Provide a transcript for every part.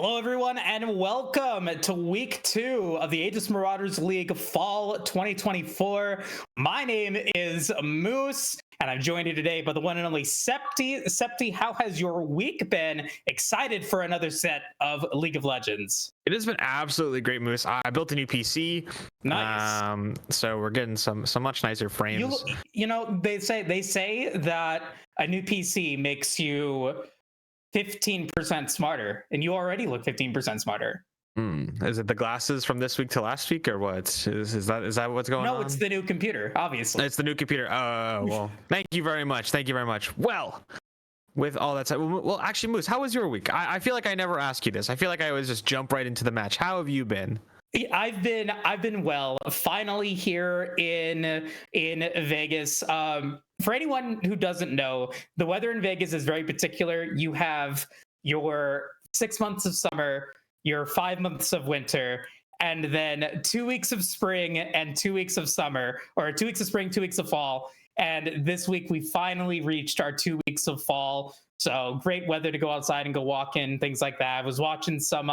Hello, everyone, and welcome to week 2 of the Aegis Marauders League Fall 2024. My name is Moose, and I'm joined here today by the one and only Septi. Septi, how has your week been? Excited for another set of League of Legends. It has been absolutely great, Moose. I built a new PC. Nice. So we're getting some much nicer frames. You know, they say that a new PC makes you 15% smarter, and you already look 15% smarter. Is it the glasses from this week to last week, or what? Is that what's going on? No, it's the new computer, obviously. It's the new computer. Oh, well, thank you very much. Thank you very much. Well, with all that said, well, actually, Moose, how was your week? I feel like I never ask you this. I feel like I always just jump right into the match. How have you been? I've been well. Finally here in Vegas. For anyone who doesn't know, the weather in Vegas is very particular. You have your 6 months of summer, your 5 months of winter, and then 2 weeks of spring and 2 weeks of summer, or 2 weeks of spring, 2 weeks of fall. And this week we finally reached our 2 weeks of fall. So great weather to go outside and go walking, things like that. I was watching some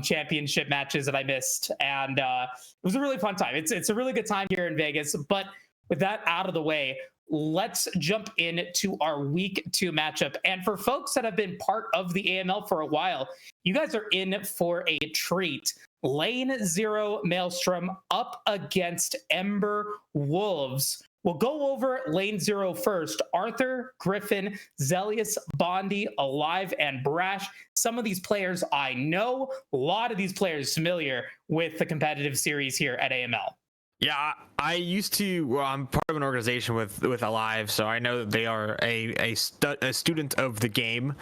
championship matches that I missed, and it was a really fun time. It's a really good time here in Vegas. But with that out of the way, let's jump into our week 2 matchup. And for folks that have been part of the AML for a while, you guys are in for a treat. Lane 0 Maelstrom up against Ember Wolves. We'll go over lane 0 first. Arthur, Griffin, Zelius, Bondi, Alive, and Brash. Some of these players I know. A lot of these players familiar with the competitive series here at AML. Yeah, I used to. Well, I'm part of an organization with Alive, so I know that they are a student of the game,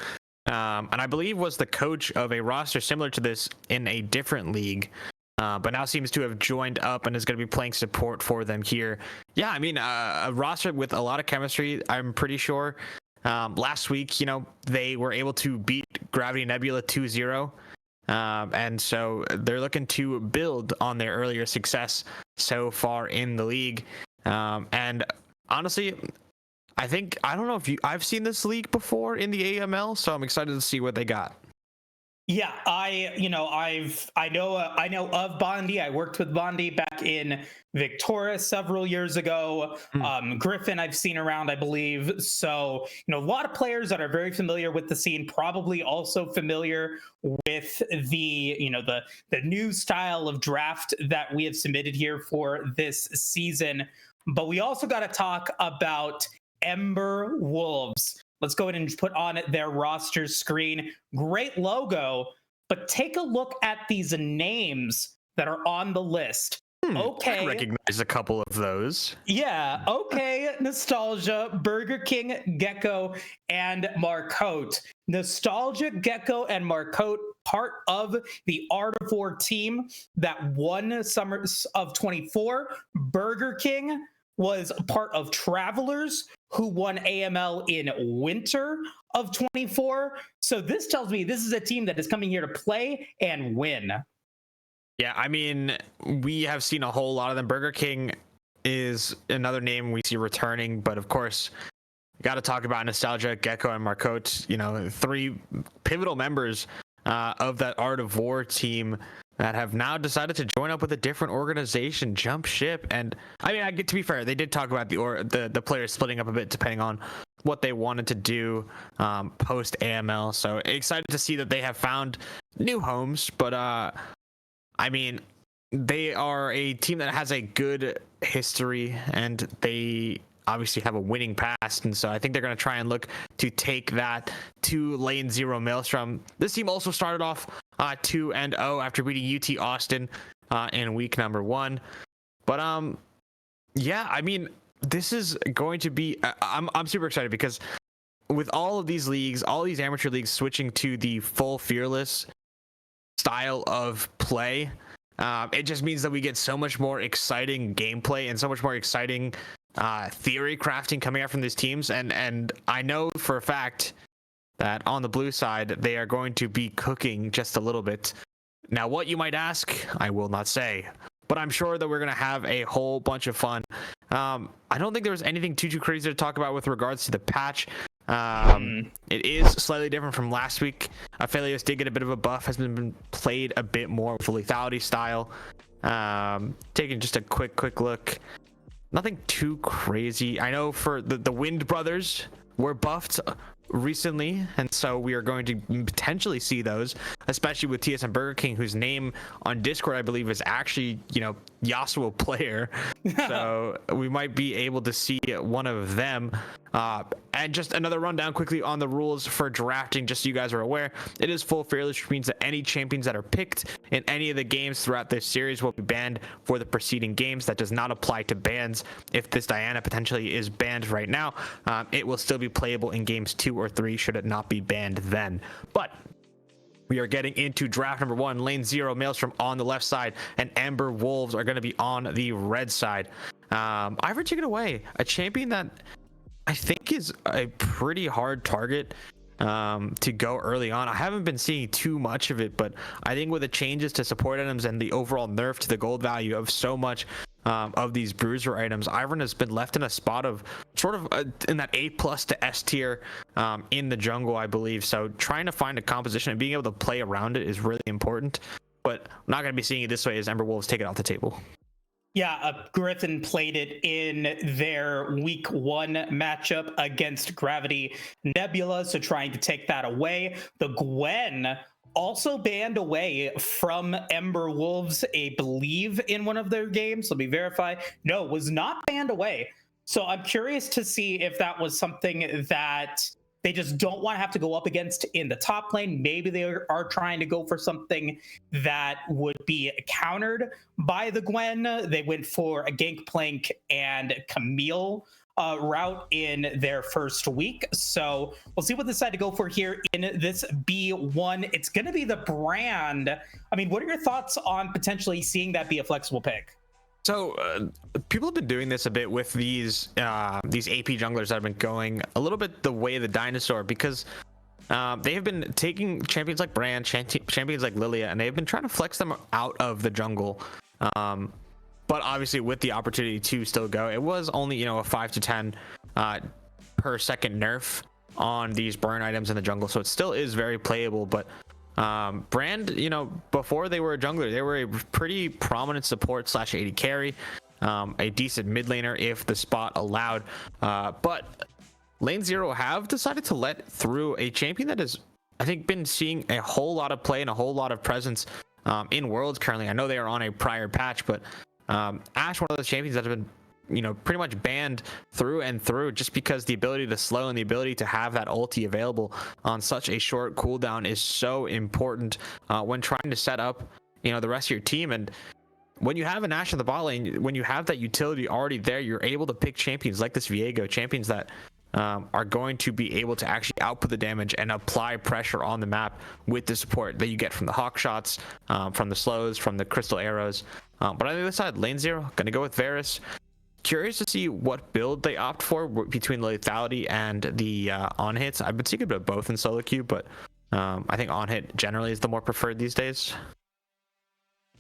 and I believe was the coach of a roster similar to this in a different league. But now seems to have joined up and is going to be playing support for them here. Yeah, I mean, a roster with a lot of chemistry, I'm pretty sure. Last week, they were able to beat Gravity Nebula 2-0. And so they're looking to build on their earlier success so far in the league. And honestly, I don't know if I've seen this league before in the AML, so I'm excited to see what they got. Yeah, I know of Bondi. I worked with Bondi back in Victoria several years ago. Griffin I've seen around, I believe. So, a lot of players that are very familiar with the scene, probably also familiar with the new style of draft that we have submitted here for this season. But we also got to talk about Ember Wolves. Let's go ahead and put on their roster screen. Great logo, but take a look at these names that are on the list. Okay. I recognize a couple of those. Yeah. Okay. Nostalgia, Burger King, Gecko, and Marcote. Nostalgia, Gecko, and Marcote, part of the Art of War team that won Summers of 24. Burger King was part of Travelers, who won AML in winter of 24. So this tells me this is a team that is coming here to play and win. Yeah, I mean, we have seen a whole lot of them. Burger King is another name we see returning, but of course, got to talk about Nostalgia, Gecko, and Marcote, 3 pivotal members of that Art of War team that have now decided to join up with a different organization, jump ship. And I mean, to be fair, they did talk about the players splitting up a bit depending on what they wanted to do post AML. So excited to see that they have found new homes. But I mean, they are a team that has a good history, and they obviously have a winning past, and so I think they're going to try and look to take that to lane 0 Maelstrom. This team also started off 2-0 after beating UT Austin in week number 1. But yeah, I mean, this is going to be I'm super excited because with all of these leagues, all these amateur leagues switching to the full fearless style of play, it just means that we get so much more exciting gameplay and so much more exciting theory crafting coming out from these teams. And I know for a fact that on the blue side, they are going to be cooking just a little bit. Now, what you might ask, I will not say, but I'm sure that we're going to have a whole bunch of fun. I don't think there was anything too crazy to talk about with regards to the patch. It is slightly different from last week. Aphelios did get a bit of a buff, has been played a bit more with the lethality style. Taking just a quick look, nothing too crazy. I know for the Wind Brothers were buffed recently, and so we are going to potentially see those, especially with TSM Burger King, whose name on Discord I believe is actually, you know, Yasuo player. So we might be able to see one of them. And just another rundown quickly on the rules for drafting, just so you guys are aware. It is full fearless, which means that any champions that are picked in any of the games throughout this series will be banned for the preceding games. That does not apply to bans. If this Diana potentially is banned right now, it will still be playable in games 2 or 3 should it not be banned then. But we are getting into draft number 1. Lane 0, Maelstrom on the left side, and Ember Wolves are going to be on the red side. Ivor, take it away. A champion that I think is a pretty hard target to go early on. I haven't been seeing too much of it, but I think with the changes to support items and the overall nerf to the gold value of so much of these bruiser items, Ivern has been left in a spot of sort of in that A+ to S tier in the jungle, I believe. So trying to find a composition and being able to play around it is really important, but I'm not going to be seeing it this way as Ember Wolves take it off the table. Yeah, Griffin played it in their week 1 matchup against Gravity Nebula, so trying to take that away. The Gwen also banned away from Ember Wolves, I believe, in one of their games. Let me verify. No, was not banned away. So I'm curious to see if that was something that they just don't want to have to go up against in the top lane. Maybe they are trying to go for something that would be countered by the Gwen. They went for a Gangplank and Camille route in their first week. So we'll see what they decide to go for here in this B1. It's going to be the brand. I mean, what are your thoughts on potentially seeing that be a flexible pick? So people have been doing this a bit with these AP junglers that have been going a little bit the way of the dinosaur, because they have been taking champions like Brand, champions like Lilia, and they've been trying to flex them out of the jungle. But obviously with the opportunity to still go, it was only, you know, a 5 to 10 per second nerf on these burn items in the jungle, so it still is very playable. But Brand, you know, before they were a jungler, they were a pretty prominent support / AD carry, a decent mid laner if the spot allowed, but Lane 0 have decided to let through a champion that has, I think, been seeing a whole lot of play and a whole lot of presence in Worlds currently. I know they are on a prior patch, but Ashe, one of those champions that have been, you know, pretty much banned through and through, just because the ability to slow and the ability to have that ulti available on such a short cooldown is so important when trying to set up, you know, the rest of your team. And when you have an Ashe in the bot lane, when you have that utility already there, you're able to pick champions like this Viego, champions that are going to be able to actually output the damage and apply pressure on the map with the support that you get from the hawk shots, from the slows, from the crystal arrows. But on the other side, Lane 0 gonna go with Varus. Curious to see what build they opt for between the lethality and the on hits. I've been seeing a bit of both in solo queue, but I think on hit generally is the more preferred these days.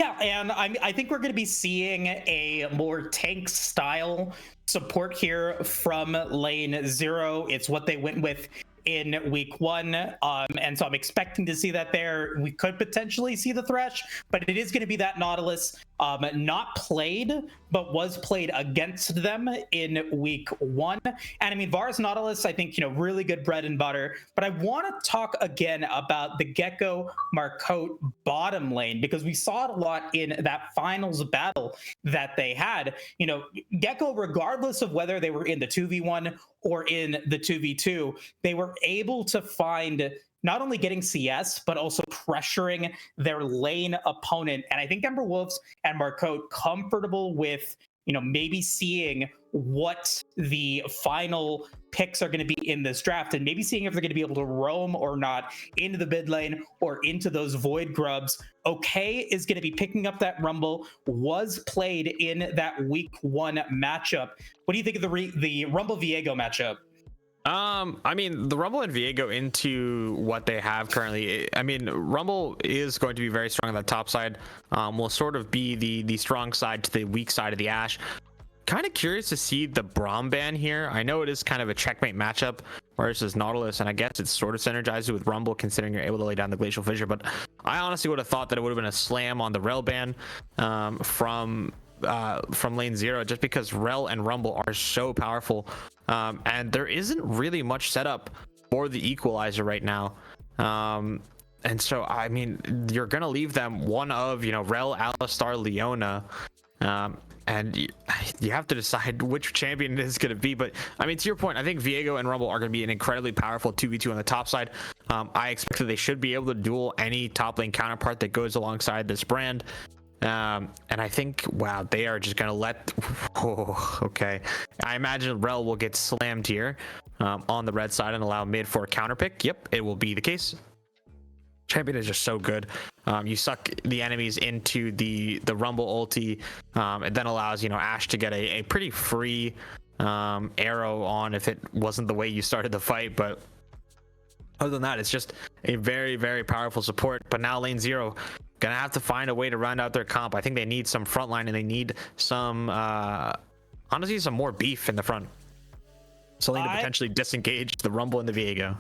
Yeah, and I think we're going to be seeing a more tank style support here from Lane 0. It's what they went with in week 1, and so I'm expecting to see that there. We could potentially see the Thresh, but it is going to be that Nautilus, not played, but was played against them in week 1. And I mean, Varus Nautilus, I think, you know, really good bread and butter. But I want to talk again about the Gecko Marcotte bottom lane, because we saw it a lot in that finals battle that they had. You know, Gecko, regardless of whether they were in the 2v1 or in the 2v2, they were able to find not only getting CS, but also pressuring their lane opponent. And I think Ember Wolves and Marcotte comfortable with, you know, maybe seeing what the final picks are going to be in this draft, and maybe seeing if they're going to be able to roam or not into the mid lane or into those void grubs. Okay is going to be picking up that Rumble, was played in that week 1 matchup. What do you think of the Rumble Viego matchup? I mean, the Rumble and Viego into what they have currently, I mean, Rumble is going to be very strong on the top side, will sort of be the strong side to the weak side of the Ashe. kind of curious to see the Braum ban here. I know it is kind of a checkmate matchup versus Nautilus, and I guess it's sort of synergized with Rumble considering you're able to lay down the Glacial Fissure, but I honestly would have thought that it would have been a slam on the Rel ban from lane 0, just because Rel and Rumble are so powerful, and there isn't really much setup for the equalizer right now. And so, I mean, you're going to leave them one of, Rel, Alistar, Leona, and you have to decide which champion it is going to be. But I mean, to your point, I think Viego and Rumble are going to be an incredibly powerful 2v2 on the top side. I expect that they should be able to duel any top lane counterpart that goes alongside this brand. And I think, wow, they are just going to let... Oh, okay. I imagine Rel will get slammed here on the red side and allow mid for a counter pick. Yep, it will be the case. Champion is just so good. You suck the enemies into the Rumble ulti. It then allows, Ashe to get a pretty free arrow on if it wasn't the way you started the fight. But other than that, it's just a very, very powerful support. But now lane 0 gonna have to find a way to round out their comp. I think they need some frontline, and they need some honestly some more beef in the front. Something to potentially disengage the Rumble and the Viego.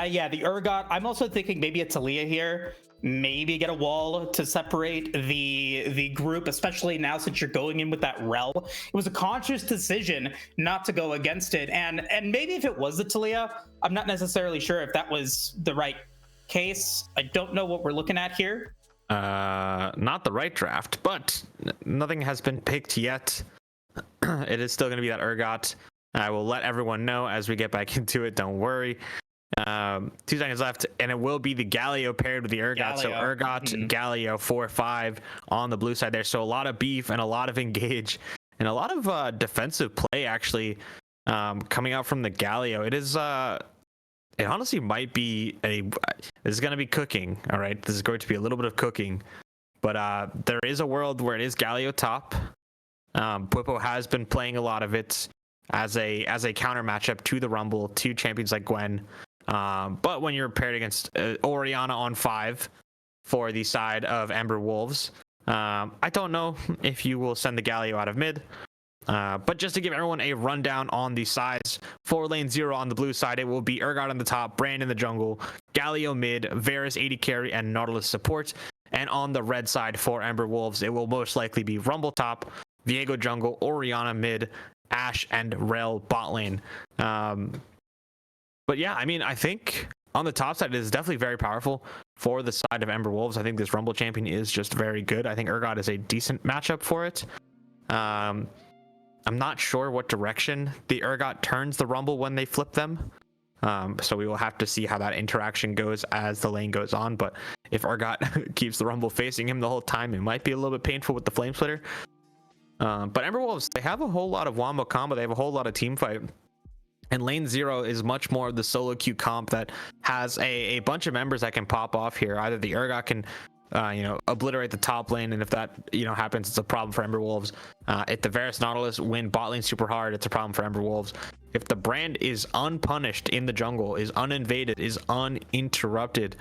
Yeah, the Urgot. I'm also thinking maybe a Taliyah here. Maybe get a wall to separate the group, especially now since you're going in with that Rel. It was a conscious decision not to go against it. And maybe if it was the Taliyah, I'm not necessarily sure if that was the right case. I don't know what we're looking at here. Not the right draft, but nothing has been picked yet. It is still going to be that Urgot. I will let everyone know as we get back into it. Don't worry. 2 seconds left, and it will be the Galio paired with the Urgot. Galio. So Urgot, Galio 4-5 on the blue side there. So a lot of beef and a lot of engage and a lot of defensive play actually coming out from the Galio. It is it honestly might be this is going to be cooking. All right, this is going to be a little bit of cooking, but there is a world where it is Galio top. Bwipo has been playing a lot of it as a counter matchup to the Rumble, to champions like Gwen. But when you're paired against Orianna on 5 for the side of Ember Wolves, I don't know if you will send the Galio out of mid. But just to give everyone a rundown on the sides, for lane 0 on the blue side, it will be Urgot on the top, Brand in the jungle, Galio mid, Varus 80 carry, and Nautilus support. And on the red side for Ember Wolves, it will most likely be Rumble top, Viego jungle, Orianna mid, Ashe and Rel bot lane. But yeah, I mean, I think on the top side, it is definitely very powerful for the side of Ember Wolves. I think this Rumble champion is just very good. I think Urgot is a decent matchup for it. I'm not sure what direction the Urgot turns the Rumble when they flip them. So we will have to see how that interaction goes as the lane goes on. But if Urgot keeps the Rumble facing him the whole time, it might be a little bit painful with the Flame Splitter. But Ember Wolves, they have a whole lot of wombo combo. They have a whole lot of team fight. And lane 0 is much more of the solo queue comp that has a bunch of members that can pop off here. Either the Urgot can, obliterate the top lane, and if that, happens, it's a problem for Ember Wolves. If the Varus Nautilus win bot lane super hard, it's a problem for Ember Wolves. If the Brand is unpunished in the jungle, is uninvaded, is uninterrupted,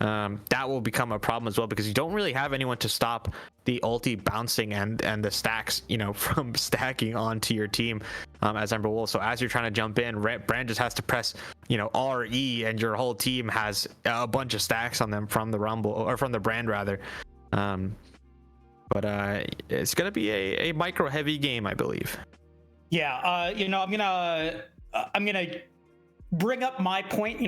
that will become a problem as well, because you don't really have anyone to stop the ulti bouncing and the stacks, from stacking onto your team as Ember Wolf. So as you're trying to jump in, Brand just has to press, RE, and your whole team has a bunch of stacks on them from the Rumble, or from the Brand rather. But it's gonna be a micro heavy game, I believe. Yeah, I'm gonna bring up my point.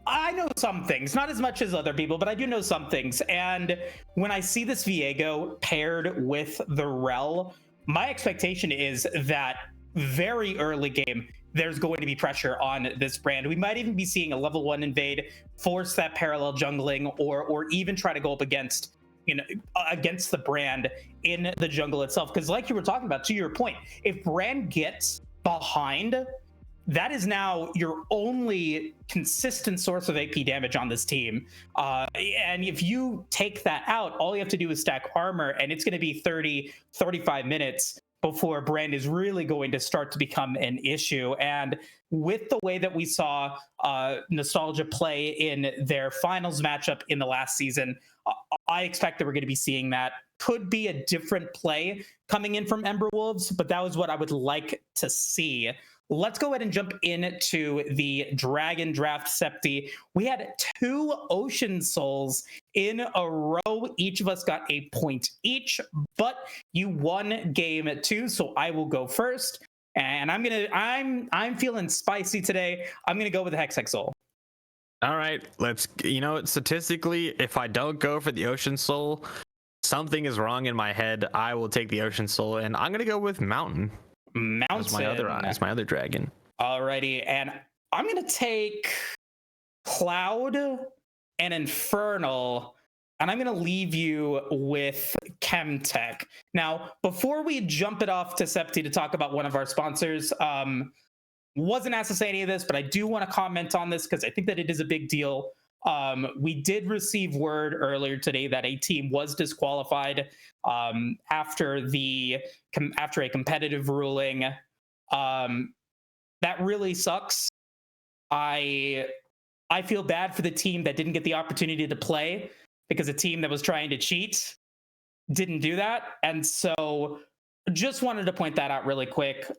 I know some things, not as much as other people, but I do know some things. And when I see this Viego paired with the Rel, my expectation is that very early game, there's going to be pressure on this Brand. We might even be seeing a level 1 invade, force that parallel jungling, or even try to go up against the Brand in the jungle itself. Because like you were talking about, to your point, if Brand gets behind, that is now your only consistent source of AP damage on this team. And if you take that out, all you have to do is stack armor, and it's going to be 30, 35 minutes before Brand is really going to start to become an issue. And with the way that we saw Nostalgia play in their finals matchup in the last season, I expect that we're going to be seeing that could be a different play coming in from Ember Wolves, but that was what I would like to see. Let's go ahead and jump into the Dragon Draft, Septi. We had 2 Ocean Souls in a row. Each of us got a point each, but you won game 2, so I will go first. And I'm feeling spicy today. I'm gonna go with the Hex Soul. All right, statistically, if I don't go for the Ocean Soul, something is wrong in my head. I will take the Ocean Soul, and I'm gonna go with Mountain. That's my other dragon. Alrighty, and I'm gonna take Cloud and Infernal, and I'm gonna leave you with Chemtech. Now, before we jump it off to Septi to talk about one of our sponsors, wasn't asked to say any of this, but I do want to comment on this because I think that it is a big deal. We did receive word earlier today that a team was disqualified after a competitive ruling. That really sucks. I feel bad for the team that didn't get the opportunity to play because a team that was trying to cheat didn't do that. And so just wanted to point that out really quick.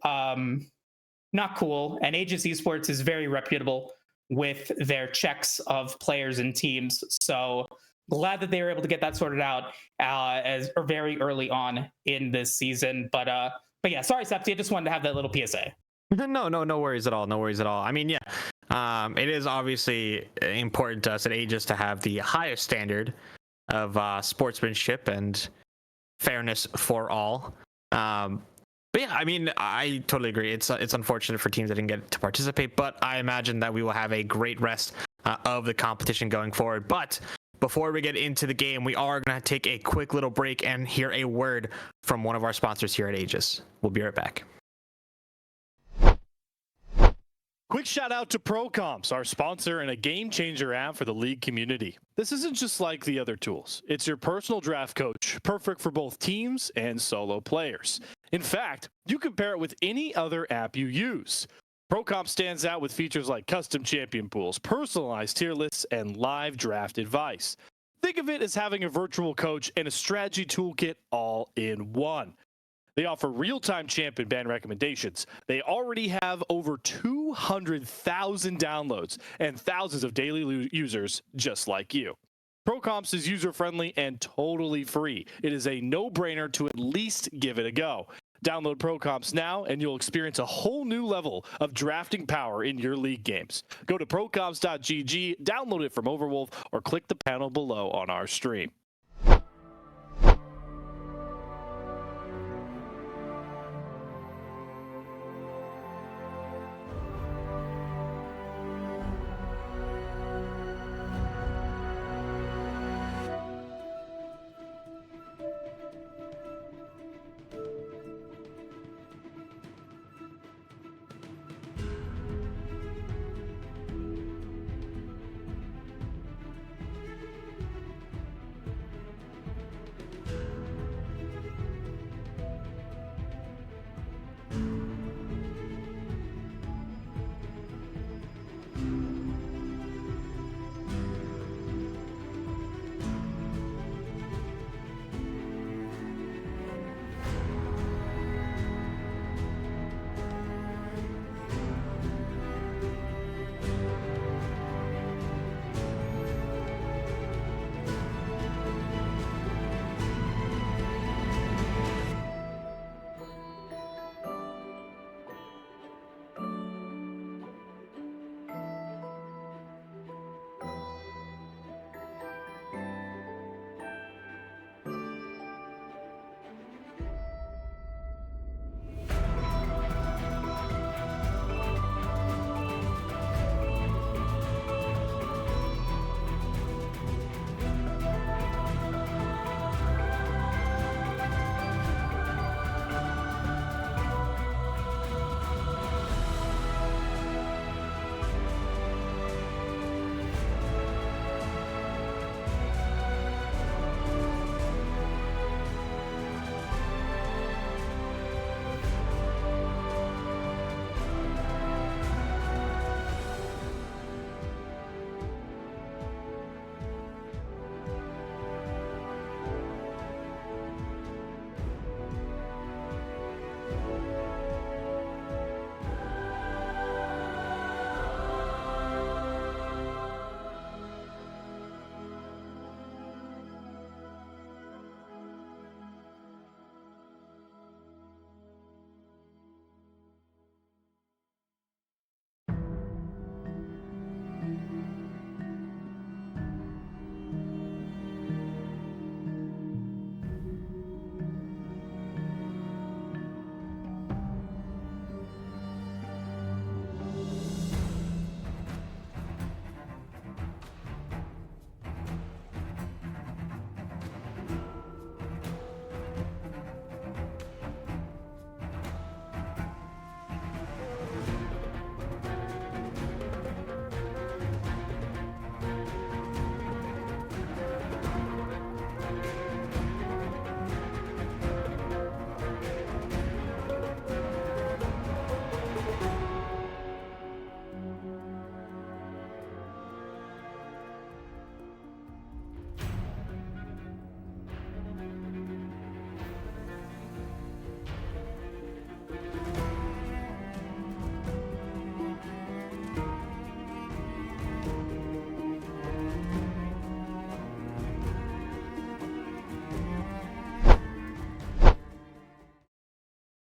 Not cool. And Aegis Esports is very reputable with their checks of players and teams. So glad that they were able to get that sorted out very early on in this season. But yeah, sorry, Septi. I just wanted to have that little PSA. No worries at all. No worries at all. I mean, yeah, it is obviously important to us at Aegis to have the highest standard of sportsmanship and fairness for all. But yeah, I mean, I totally agree. It's unfortunate for teams that didn't get to participate, but I imagine that we will have a great rest of the competition going forward. But before we get into the game, we are going to take a quick little break and hear a word from one of our sponsors here at Aegis. We'll be right back. Quick shout out to ProComps, our sponsor and a game changer app for the League community. This isn't just like the other tools. It's your personal draft coach, perfect for both teams and solo players. In fact, you can pair it with any other app you use. ProComps stands out with features like custom champion pools, personalized tier lists, and live draft advice. Think of it as having a virtual coach and a strategy toolkit all in one. They offer real-time champion ban recommendations. They already have over 200,000 downloads and thousands of daily users just like you. ProComps is user-friendly and totally free. It is a no-brainer to at least give it a go. Download ProComps now and you'll experience a whole new level of drafting power in your league games. Go to procomps.gg, download it from Overwolf, or click the panel below on our stream.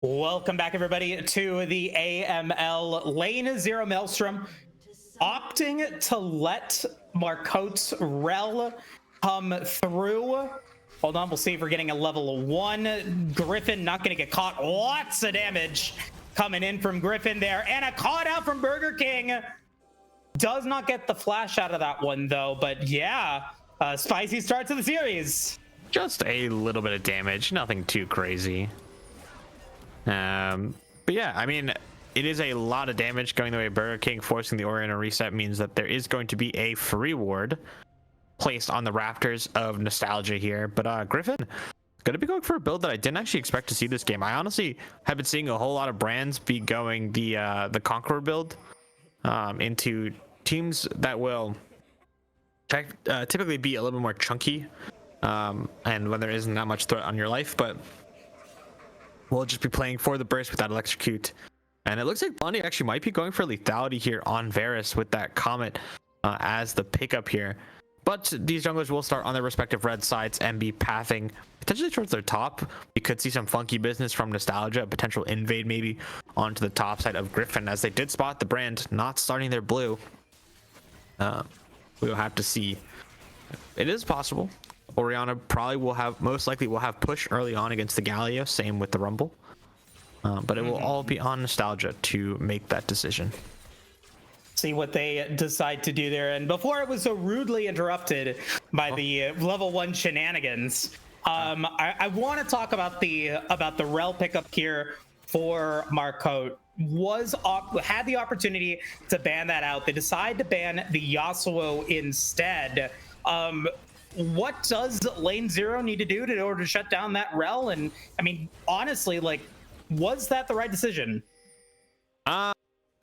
Welcome back, everybody, to the AML Lane 0 Maelstrom. Opting to let Marcote's Rel come through. Hold on, we'll see if we're getting a level 1. Griffin not going to get caught. Lots of damage coming in from Griffin there. And a caught out from Burger King. Does not get the flash out of that one, though. But yeah, spicy start to the series. Just a little bit of damage, nothing too crazy. But yeah, I mean, it is a lot of damage going the way of Burger King. Forcing the Oriental reset means that there is going to be a free ward placed on the rafters of Nostalgia here. But Griffin going to be going for a build that I didn't actually expect to see this game. I honestly have been seeing a whole lot of brands be going the Conqueror build into teams that will typically be a little bit more chunky and when there isn't that much threat on your life, but we'll just be playing for the burst without electrocute. And it looks like Bondi actually might be going for lethality here on Varus with that Comet as the pickup here. But these junglers will start on their respective red sides and be pathing potentially towards their top. We could see some funky business from Nostalgia, a potential invade maybe onto the top side of Griffin, as they did spot the brand not starting their blue. We'll have to see. It is possible. Orianna probably will have, most likely will have push early on against the Galio, same with the Rumble. But it will all be on Nostalgia to make that decision. See what they decide to do there. And before it was so rudely interrupted by the level 1 shenanigans, I want to talk about the Rel pickup here for Marcote. Had the opportunity to ban that out. They decide to ban the Yasuo instead. What does Lane 0 need to do in order to shut down that Rel? And I mean, honestly, like, was that the right decision? I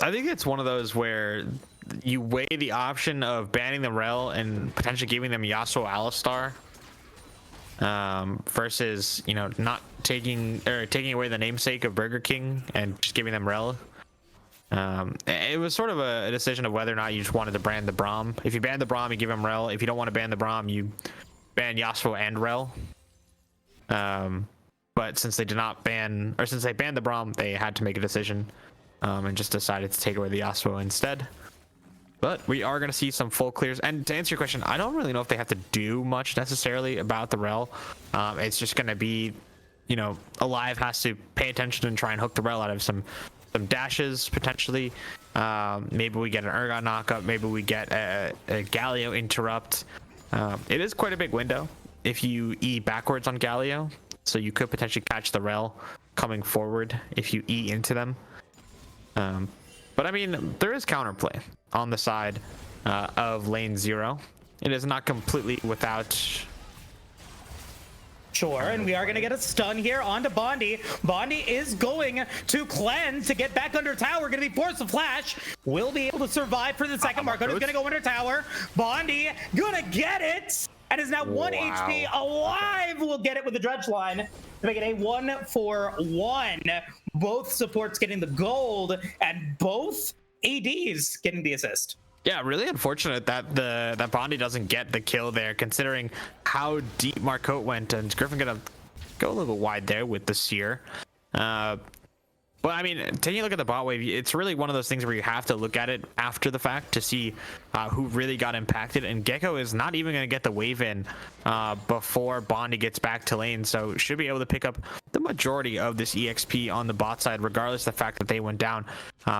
think it's one of those where you weigh the option of banning the Rel and potentially giving them Yasuo Alistar versus, you know, not taking away the namesake of Burger King and just giving them Rel. It was sort of a decision of whether or not you just wanted to ban the Braum. If you ban the Braum, you give him Rel. If you don't want to ban the Braum, you ban Yasuo and Rel. But since they did not ban, or since they banned the Braum, they had to make a decision and just decided to take away the Yasuo instead. But we are going to see some full clears. And to answer your question, I don't really know if they have to do much necessarily about the Rel. It's just going to be, you know, Alive has to pay attention and try and hook the Rel out of some dashes potentially. Maybe we get an Urgot knockup. Maybe we get a Galio interrupt. It is quite a big window if you E backwards on Galio. So you could potentially catch the Rel coming forward if you E into them. But I mean, there is counterplay on the side of Lane 0. It is not completely without. Sure, and we are going to get a stun here onto Bondi. Bondi is going to cleanse to get back under tower. Going to be forced to flash. Will be able to survive for the second. Marco is going to go under tower. Bondi going to get it. And is now 1 HP alive. Will get it with the dredge line to make it a 1-for-1. Both supports getting the gold and both ADs getting the assist. Yeah, really unfortunate that that Bondi doesn't get the kill there, considering how deep Marcote went, and Griffin gonna go a little wide there with the Seer. But I mean, taking a look at the bot wave, it's really one of those things where you have to look at it after the fact to see who really got impacted. And Gecko is not even going to get the wave in before Bondi gets back to lane, so should be able to pick up the majority of this EXP on the bot side, regardless of the fact that they went down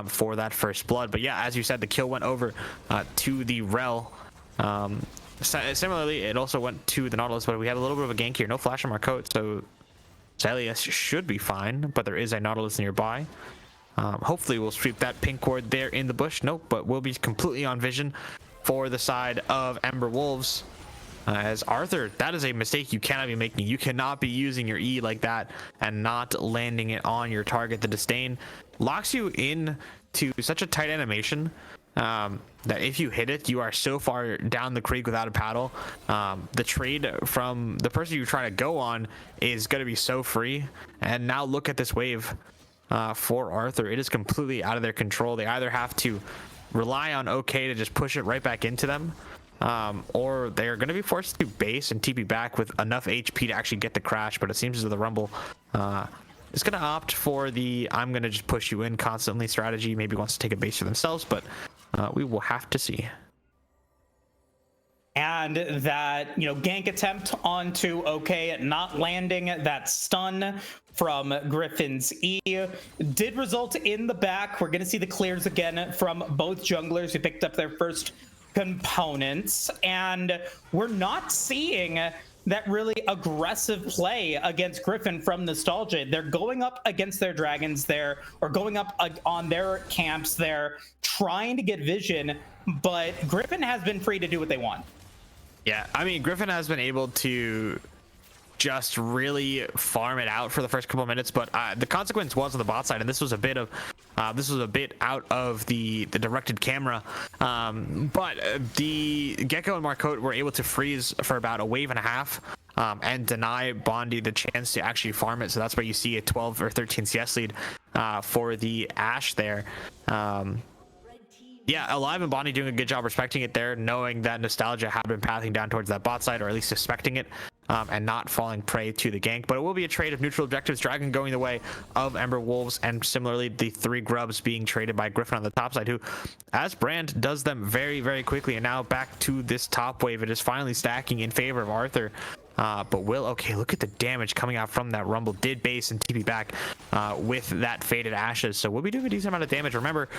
for that first blood. But yeah, as you said, the kill went over to the Rel. Similarly, it also went to the Nautilus, but we have a little bit of a gank here. No flash on Marcote, so Zelius should be fine, but there is a Nautilus nearby. Hopefully we'll sweep that pink ward there in the bush. Nope, but we'll be completely on vision for the side of Ember Wolves. As Arthur, that is a mistake you cannot be making. You cannot be using your E like that and not landing it on your target. The Disdain locks you in to such a tight animation that if you hit it, you are so far down the creek without a paddle. The trade from the person you're trying to go on is going to be so free. And now look at this wave for Arthur. It is completely out of their control. They either have to rely on OK to just push it right back into them, or they're going to be forced to base and TP back with enough HP to actually get the crash. But it seems as though the Rumble is going to opt for the I'm going to just push you in constantly strategy. Maybe wants to take a base for themselves, but we will have to see. And that, gank attempt onto OK, not landing. That stun from Griffin's E did result in the back. We're going to see the clears again from both junglers who picked up their first components. And we're not seeing that really aggressive play against Griffin from Nostalgia. They're going up against their dragons there, or going up on their camps there, trying to get vision, but Griffin has been free to do what they want. Yeah, I mean, Griffin has been able to just really farm it out for the first couple of minutes, but the consequence was on the bot side, and this was a bit out of the directed camera. But the Gecko and Marcote were able to freeze for about a wave and a half, and deny Bondi the chance to actually farm it. So that's why you see a 12 or 13 CS lead for the Ashe there. Yeah, Alive and Bonnie doing a good job respecting it there, knowing that Nostalgia had been pathing down towards that bot side, or at least suspecting it, and not falling prey to the gank. But it will be a trade of neutral objectives. Dragon going the way of Ember Wolves, and similarly the 3 grubs being traded by Griffin on the top side, who, as Brand, does them very, very quickly. And now back to this top wave. It is finally stacking in favor of Arthur. But okay, look at the damage coming out from that Rumble. Did base and TP back with that Faded Ashes. So we'll be doing a decent amount of damage. Remember,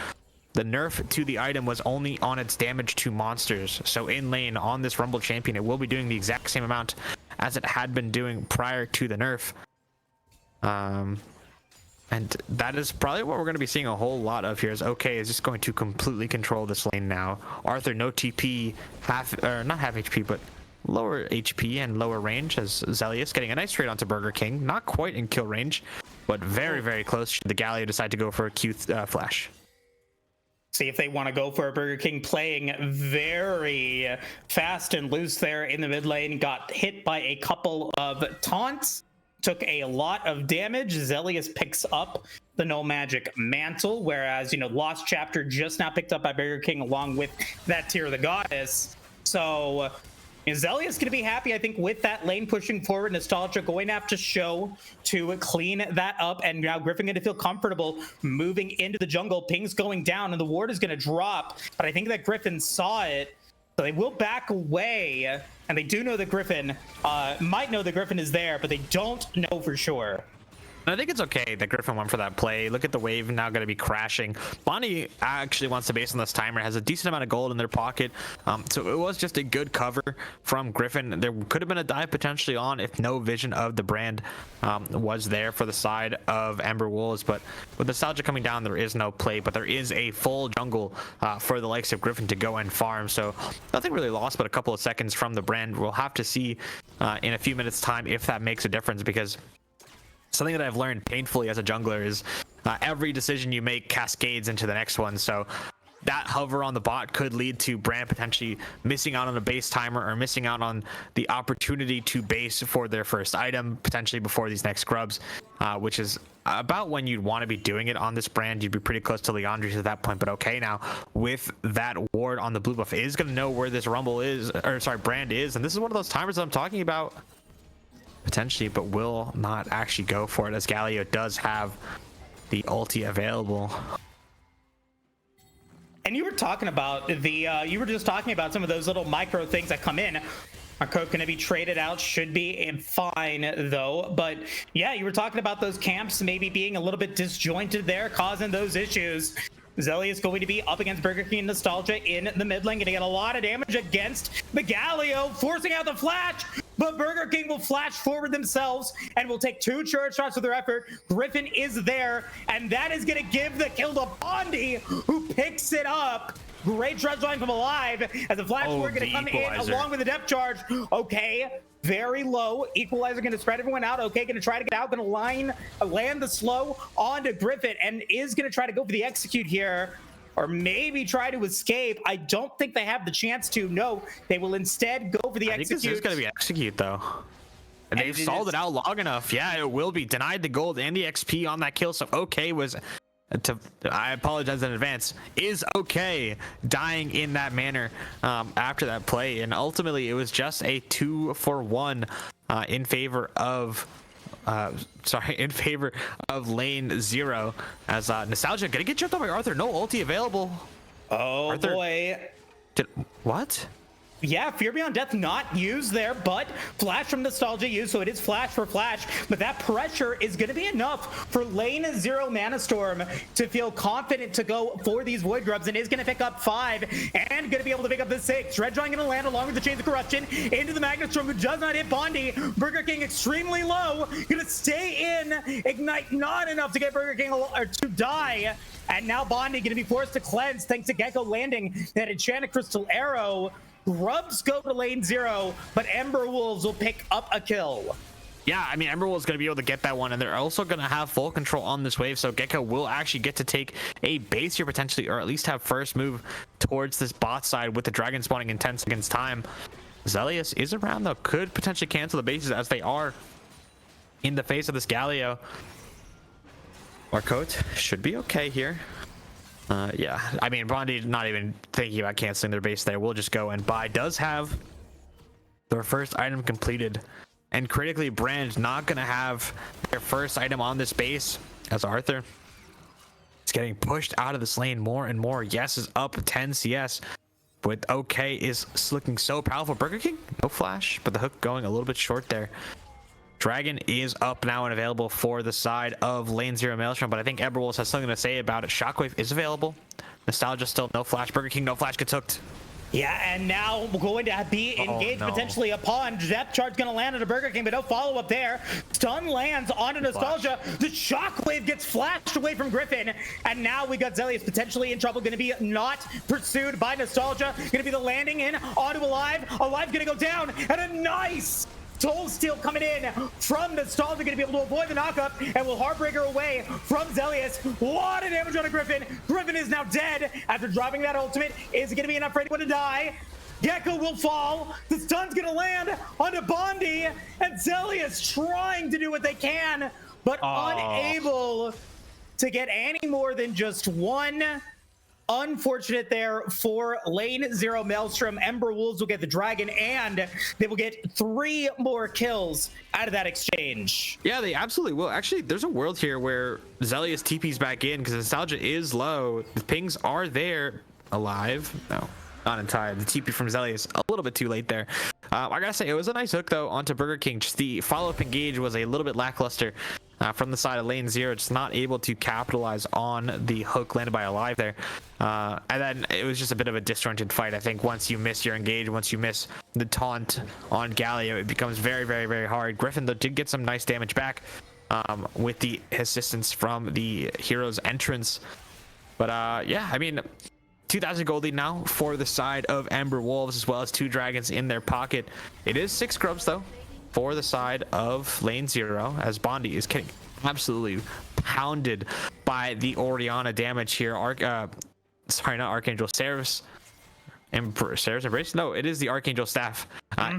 the nerf to the item was only on its damage to monsters. So in lane on this Rumble champion, it will be doing the exact same amount as it had been doing prior to the nerf. And that is probably what we're going to be seeing a whole lot of here. Is OK is just going to completely control this lane now. Arthur, no TP, not half HP, but lower HP and lower range, as Zelius getting a nice trade onto Burger King. Not quite in kill range, but very, very close. Should the Galio decide to go for a Q flash. See if they want to go for a Burger King, playing very fast and loose there in the mid lane. Got hit by a couple of taunts, took a lot of damage. Zelius picks up the No Magic Mantle, whereas, Lost Chapter just now picked up by Burger King along with that Tear of the Goddess. So Zelius going to be happy, I think, with that lane pushing forward. Nostalgia going to have to show to clean that up, and now Griffin going to feel comfortable moving into the jungle. Ping's going down, and the ward is going to drop, but I think that Griffin saw it, so they will back away, and they do know that Griffin might know that Griffin is there, but they don't know for sure. I think it's okay that Griffin went for that play. Look at the wave now going to be crashing. Bonnie actually wants to base on this timer, has a decent amount of gold in their pocket. So it was just a good cover from Griffin. There could have been a dive potentially on if no vision of the Brand was there for the side of Ember Wolves. But with Nostalgia coming down, there is no play, but there is a full jungle for the likes of Griffin to go and farm. So nothing really lost, but a couple of seconds from the Brand. We'll have to see in a few minutes time if that makes a difference, because something that I've learned painfully as a jungler is every decision you make cascades into the next one. So that hover on the bot could lead to Brand potentially missing out on a base timer, or missing out on the opportunity to base for their first item, potentially before these next scrubs, which is about when you'd want to be doing it on this Brand. You'd be pretty close to Leandri's at that point. But okay, now with that ward on the blue buff, is going to know where this Brand is. And this is one of those timers that I'm talking about. Potentially, but will not actually go for it, as Galio does have the ulti available. And you were talking about you were just talking about some of those little micro things that come in. Marcote going to be traded out, should be fine though. But yeah, you were talking about those camps maybe being a little bit disjointed there, causing those issues. Zelly is going to be up against Burger King and Nostalgia in the mid lane, going to get a lot of damage against the Galio, forcing out the flash, but Burger King will flash forward themselves and will take 2 charge shots for their effort. Griffin is there, and that is going to give the kill to Bondi, who picks it up. Great charge line from Alive, as the flash forward going to come in along with the depth charge. Okay, very low. Equalizer going to spread everyone out. Okay, going to try to get out, going to land the slow onto Griffin, and is going to try to go for the execute here, or maybe try to escape. I don't think they have the chance to. No, they will instead go for the execute. I think this is going to be execute, though. And they've stalled it out long enough. Yeah, it will be. Denied the gold and the XP on that kill, so okay was... I apologize in advance, is okay dying in that manner after that play, and ultimately it was just a 2-for-1 in favor of in favor of lane 0 as Nostalgia gonna get jumped on by Arthur. No ulti available. Oh Arthur, boy. What? Yeah, Fear Beyond Death not used there, but Flash from Nostalgia used, so it is Flash for Flash. But that pressure is going to be enough for lane 0 Maelstrom to feel confident to go for these Void Grubs, and is going to pick up 5 and going to be able to pick up the 6. Red Drawing going to land along with the Chains of Corruption into the Maelstrom, who does not hit Bondi. Burger King extremely low, going to stay in. Ignite not enough to get Burger King to die. And now Bondi going to be forced to cleanse thanks to Gecko landing that Enchanted Crystal Arrow. Grubs go to lane 0, but Ember Wolves will pick up a kill. Yeah, I mean, Ember Wolves going to be able to get that one, and they're also going to have full control on this wave, so Gecko will actually get to take a base here potentially, or at least have first move towards this bot side with the dragon spawning in 10 seconds time. Zelius is around though, could potentially cancel the bases as they are in the face of this Galio. Marcote should be okay here. Yeah, I mean, Bondi not even thinking about canceling their base there. We'll just go and buy. Does have their first item completed, and critically, Brand not gonna have their first item on this base as Arthur is getting pushed out of this lane more and more. Yes is up 10 CS, but OK is looking so powerful. Burger King, no flash, but the hook going a little bit short there. Dragon is up now and available for the side of lane 0 Maelstrom, but I think Ember Wolves has something to say about it. Shockwave is available. Nostalgia still no flash. Burger King, no flash, gets hooked. Yeah, and now we're going to be engaged potentially upon. Depth charge going to land on a Burger King, but no follow-up there. Stun lands onto Nostalgia. The Shockwave gets flashed away from Griffin, and now we got Zelius potentially in trouble. Going to be not pursued by Nostalgia. Going to be the landing in onto Alive. Alive going to go down, and a nice Soul Steal coming in from Nostalgia, going to be able to avoid the knockup, and will Heartbreaker away from Zelius. A lot of damage on a Griffin. Griffin is now dead after dropping that ultimate. Is it going to be enough for anyone to die? Gecko will fall. The stun's going to land onto Bondi, and Zelius trying to do what they can, but unable to get any more than just one. Unfortunate there for lane 0 Maelstrom. Ember Wolves will get the dragon, and they will get 3 more kills out of that exchange. Yeah, they absolutely will. Actually, there's a world here where Zelius TP's back in because Nostalgia is low. The pings are there. Alive? No, not in time. The TP from Zelius a little bit too late there. I gotta say, it was a nice hook though onto Burger King. Just the follow-up engage was a little bit lackluster from the side of lane 0. Just not able to capitalize on the hook landed by Alive there. And then it was just a bit of a disjointed fight. I think once you miss your engage, once you miss the taunt on Galio, it becomes very, very, very hard. Griffin though did get some nice damage back with the assistance from the hero's entrance. But yeah, I mean, 2,000 gold lead now for the side of Ember Wolves, as well as 2 dragons in their pocket. It is 6 grubs though for the side of lane 0, as Bondi is getting absolutely pounded by the Orianna damage here. Sorry, not Archangel. Sarah's Embrace? No, it is the Archangel Staff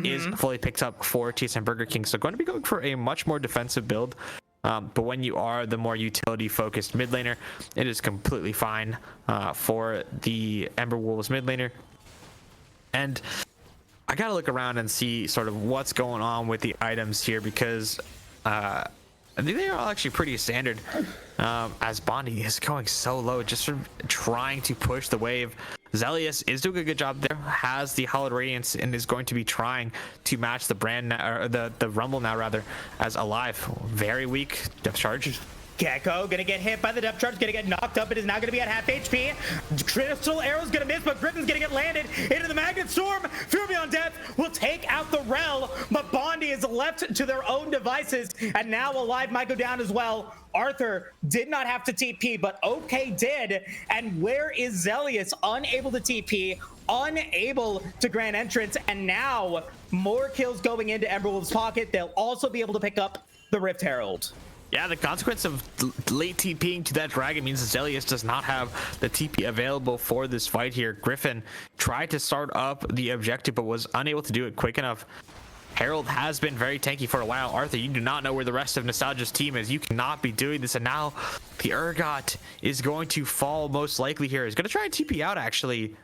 is fully picked up for TSM Burger King. So going to be going for a much more defensive build. But when you are the more utility focused mid laner, it is completely fine for the Ember Wolves mid laner. And I gotta look around and see sort of what's going on with the items here, because I think they are all actually pretty standard, as Bondi is going so low, just sort of trying to push the wave. Zelius is doing a good job there, has the Hallowed Radiance, and is going to be trying to match the brand or the Rumble now rather, as Alive. Very weak depth charge. Gecko gonna get hit by the depth charge, gonna get knocked up. It is now gonna be at half HP. Crystal Arrow's gonna miss, but Griffin's gonna get landed into the Magnet Storm. Fear Beyond Death will take out the Rel, but Bondi is left to their own devices, and now Alive might go down as well. Arthur did not have to TP, but OK did. And where is Zelius? Unable to TP, unable to grant entrance, and now more kills going into Ember Wolves' pocket. They'll also be able to pick up the Rift Herald. Yeah, the consequence of late TPing to that dragon means that Zelius does not have the TP available for this fight here. Griffin tried to start up the objective, but was unable to do it quick enough. Herald has been very tanky for a while. Arthur, you do not know where the rest of Nostalgia's team is. You cannot be doing this. And now the Urgot is going to fall most likely here. He's going to try and TP out, actually.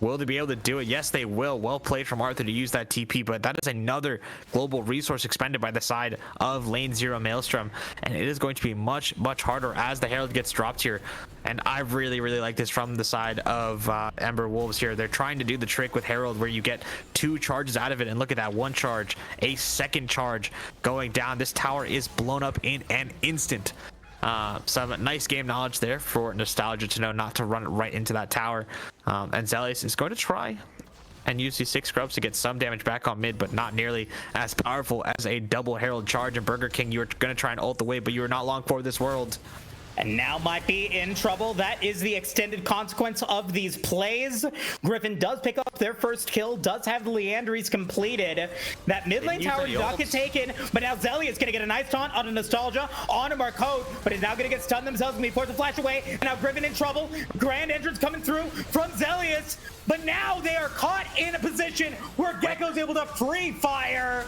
Will they be able to do it? Yes, they will. Well played from Arthur to use that TP, but that is another global resource expended by the side of lane 0 Maelstrom, and it is going to be much harder as the Herald gets dropped here. And I really like this from the side of Ember Wolves here. They're trying to do the trick with Herald where you get 2 charges out of it, and look at that, 1 charge, a second charge going down. This tower is blown up in an instant. Some nice game knowledge there for Nostalgia to know not to run it right into that tower. And Zelius is going to try and use these 6 scrubs to get some damage back on mid, but not nearly as powerful as a double Herald charge. And Burger King, you were going to try and ult the way, but you are not long for this world. And now might be in trouble. That is the extended consequence of these plays. Griffin does pick up their first kill, does have the Leandries completed. That mid lane tower did not get taken, but now Zelly is going to get a nice taunt onto Nostalgia, onto Marcote, but is now going to get stunned themselves and be forced to flash away. And now Griffin in trouble. Grand entrance coming through from Zelius, but now they are caught in a position where Gecko's able to free fire.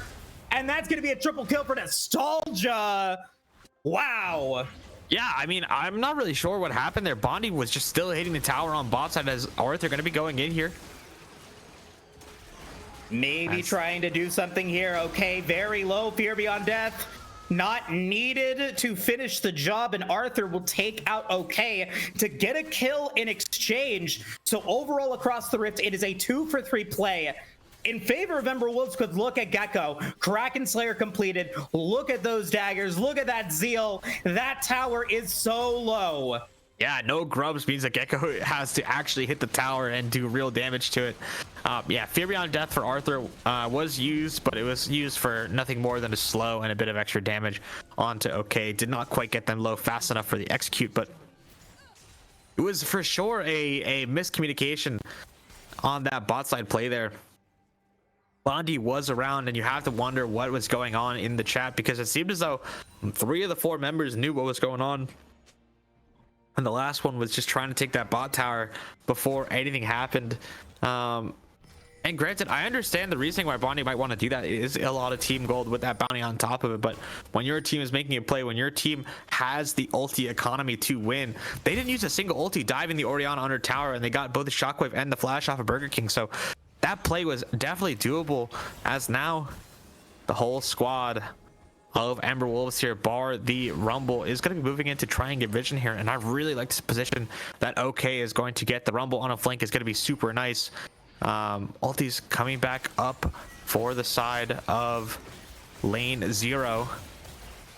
And that's going to be a triple kill for Nostalgia. Wow. Yeah, I mean, I'm not really sure what happened there. Bondi was just still hitting the tower on bot side. As Arthur going to be going in here. Maybe trying to do something here. Okay, very low. Fear Beyond Death. Not needed to finish the job, and Arthur will take out OK to get a kill in exchange. So overall across the Rift, it is a 2-for-3 play in favor of Ember Wolves. Because look at Gecko, Kraken Slayer completed. Look at those daggers, look at that zeal. That tower is so low. Yeah, no grubs means that Gecko has to actually hit the tower and do real damage to it. Yeah, Fear Beyond Death for Arthur was used, but it was used for nothing more than a slow and a bit of extra damage onto OK. Did not quite get them low fast enough for the execute, but it was for sure a miscommunication on that bot side play there. Bondi was around, and you have to wonder what was going on in the chat, because it seemed as though 3 of the 4 members knew what was going on, and the last one was just trying to take that bot tower before anything happened. And granted, I understand the reasoning why Bondi might want to do that. It is a lot of team gold with that bounty on top of it, but when your team is making a play, when your team has the ulti economy to win, they didn't use a single ulti diving the Orianna under tower, and they got both the shockwave and the flash off of Burger King. So that play was definitely doable, as now the whole squad of Ember Wolves here, bar the Rumble, is going to be moving in to try and get vision here. And I really like this position that OK is going to get. The Rumble on a flank is going to be super nice. Ulti's coming back up for the side of lane 0.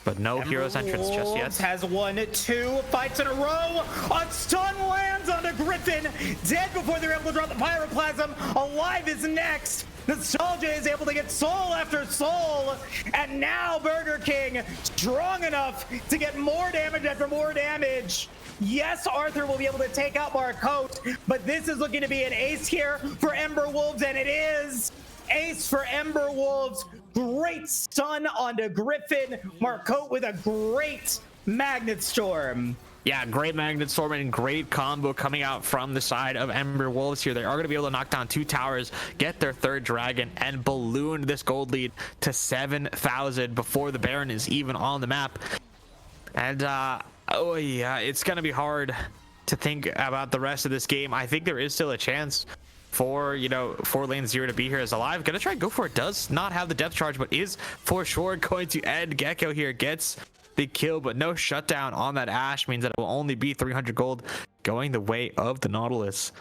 But no Ember hero's entrance just yet. Has won 2 fights in a row. A stun lands onto Griffin. Dead before they're able to drop the Pyroclasm. Alive is next. Nostalgia is able to get soul after soul. And now Burger King strong enough to get more damage after more damage. Yes, Arthur will be able to take out Marcote, but this is looking to be an ace here for Ember Wolves, and it is. Ace for Ember Wolves. Great stun onto Griffin. Marcote with a great Magnet Storm. Yeah, great Magnet Storm and great combo coming out from the side of Ember Wolves here. They are going to be able to knock down 2 towers, get their 3rd dragon, and balloon this gold lead to 7,000 before the Baron is even on the map. And oh yeah, it's going to be hard to think about the rest of this game. I think there is still a chance for, you know, for lane 0 to be here as alive. Gonna try and go for it. Does not have the depth charge, but is for sure going to end. Gecko here gets the kill, but no shutdown on that Ashe means that it will only be 300 gold going the way of the Nautilus.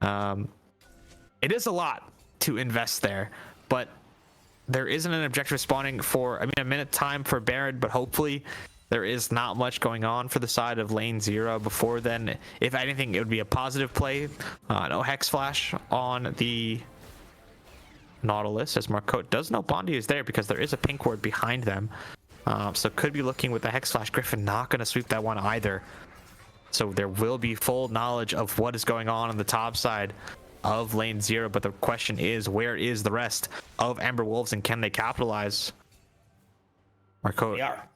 It is a lot to invest there, but there isn't an objective spawning for, I mean, a minute time for Baron, but hopefully there is not much going on for the side of lane 0 before then. If anything, it would be a positive play. No Hex Flash on the Nautilus, as Marcote does know Bondi is there because there is a pink ward behind them. So could be looking with the Hex Flash. Griffin not going to sweep that one either. So there will be full knowledge of what is going on the top side of lane 0. But the question is, where is the rest of Ember Wolves, and can they capitalize? Marcote. They are.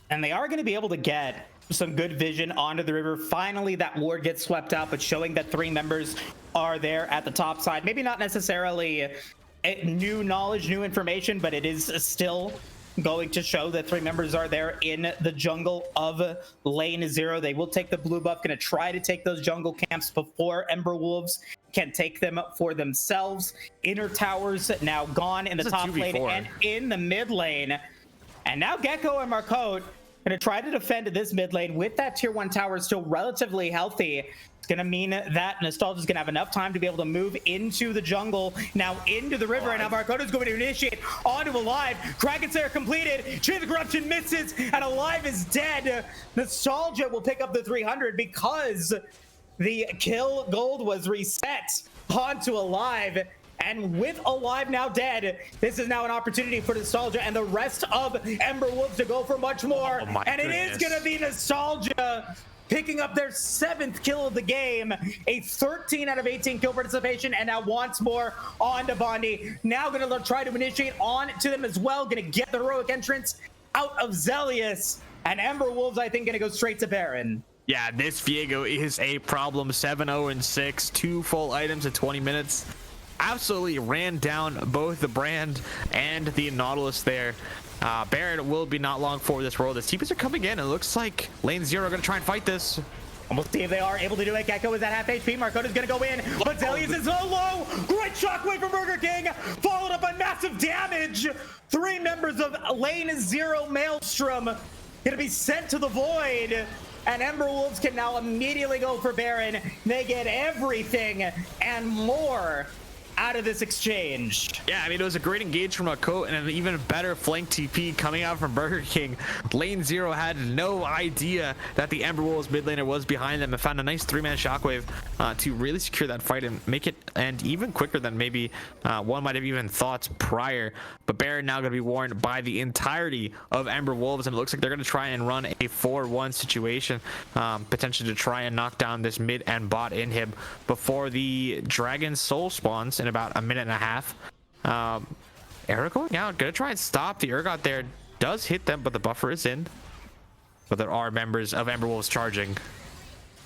And they are going to be able to get some good vision onto the river. Finally, that ward gets swept out, but showing that 3 members are there at the top side. Maybe not necessarily new knowledge, new information, but it is still going to show that 3 members are there in the jungle of lane 0. They will take the blue buff, going to try to take those jungle camps before Ember Wolves can take them for themselves. Inner towers now gone in the top lane and in the mid lane. And now Gecko and Marcotte gonna try to defend this mid lane with that tier 1 tower still relatively healthy. It's gonna mean that Nostalgia's gonna have enough time to be able to move into the jungle, now into the river, and now Marcotte is going to initiate onto Alive. Kraken's there completed, Chain of Corruption misses, and Alive is dead. Nostalgia will pick up the 300 because the kill gold was reset onto Alive. And with Alive now dead, this is now an opportunity for Nostalgia and the rest of Ember Wolves to go for much more. And it is going to be Nostalgia picking up their 7th kill of the game, a 13 out of 18 kill participation, and now once more on to Bondi. Now going to try to initiate on to them as well, going to get the heroic entrance out of Zelius. And Ember Wolves, I think, going to go straight to Baron. Yeah, this Viego is a problem. 7-0-6, 2 full items in 20 minutes. Absolutely ran down both the Brand and the Nautilus there. Baron will be not long for this world. The TPs are coming in. It looks like lane 0 are going to try and fight this. And we'll see if they are able to do it. Gecko is at half HP. Marcotte is going to go in, but Zelius is so low. Great shockwave from Burger King, followed up by massive damage. 3 members of lane 0 Maelstrom going to be sent to the void. And Ember Wolves can now immediately go for Baron. They get everything and more out of this exchange. Yeah, I mean, it was a great engage from Marcotte and an even better flank TP coming out from Burger King. Lane 0 had no idea that the Ember Wolves mid laner was behind them and found a nice 3-man shockwave to really secure that fight and make it end even quicker than maybe one might have even thought prior. But Baron now going to be warned by the entirety of Ember Wolves, and it looks like they're going to try and run a 4-1 situation, potentially to try and knock down this mid and bot inhib before the Dragon Soul spawns in about a minute and a half. Arrow going out, gonna try and stop the Urgot there. Does hit them, but the buffer is in. But there are members of Ember Wolves charging.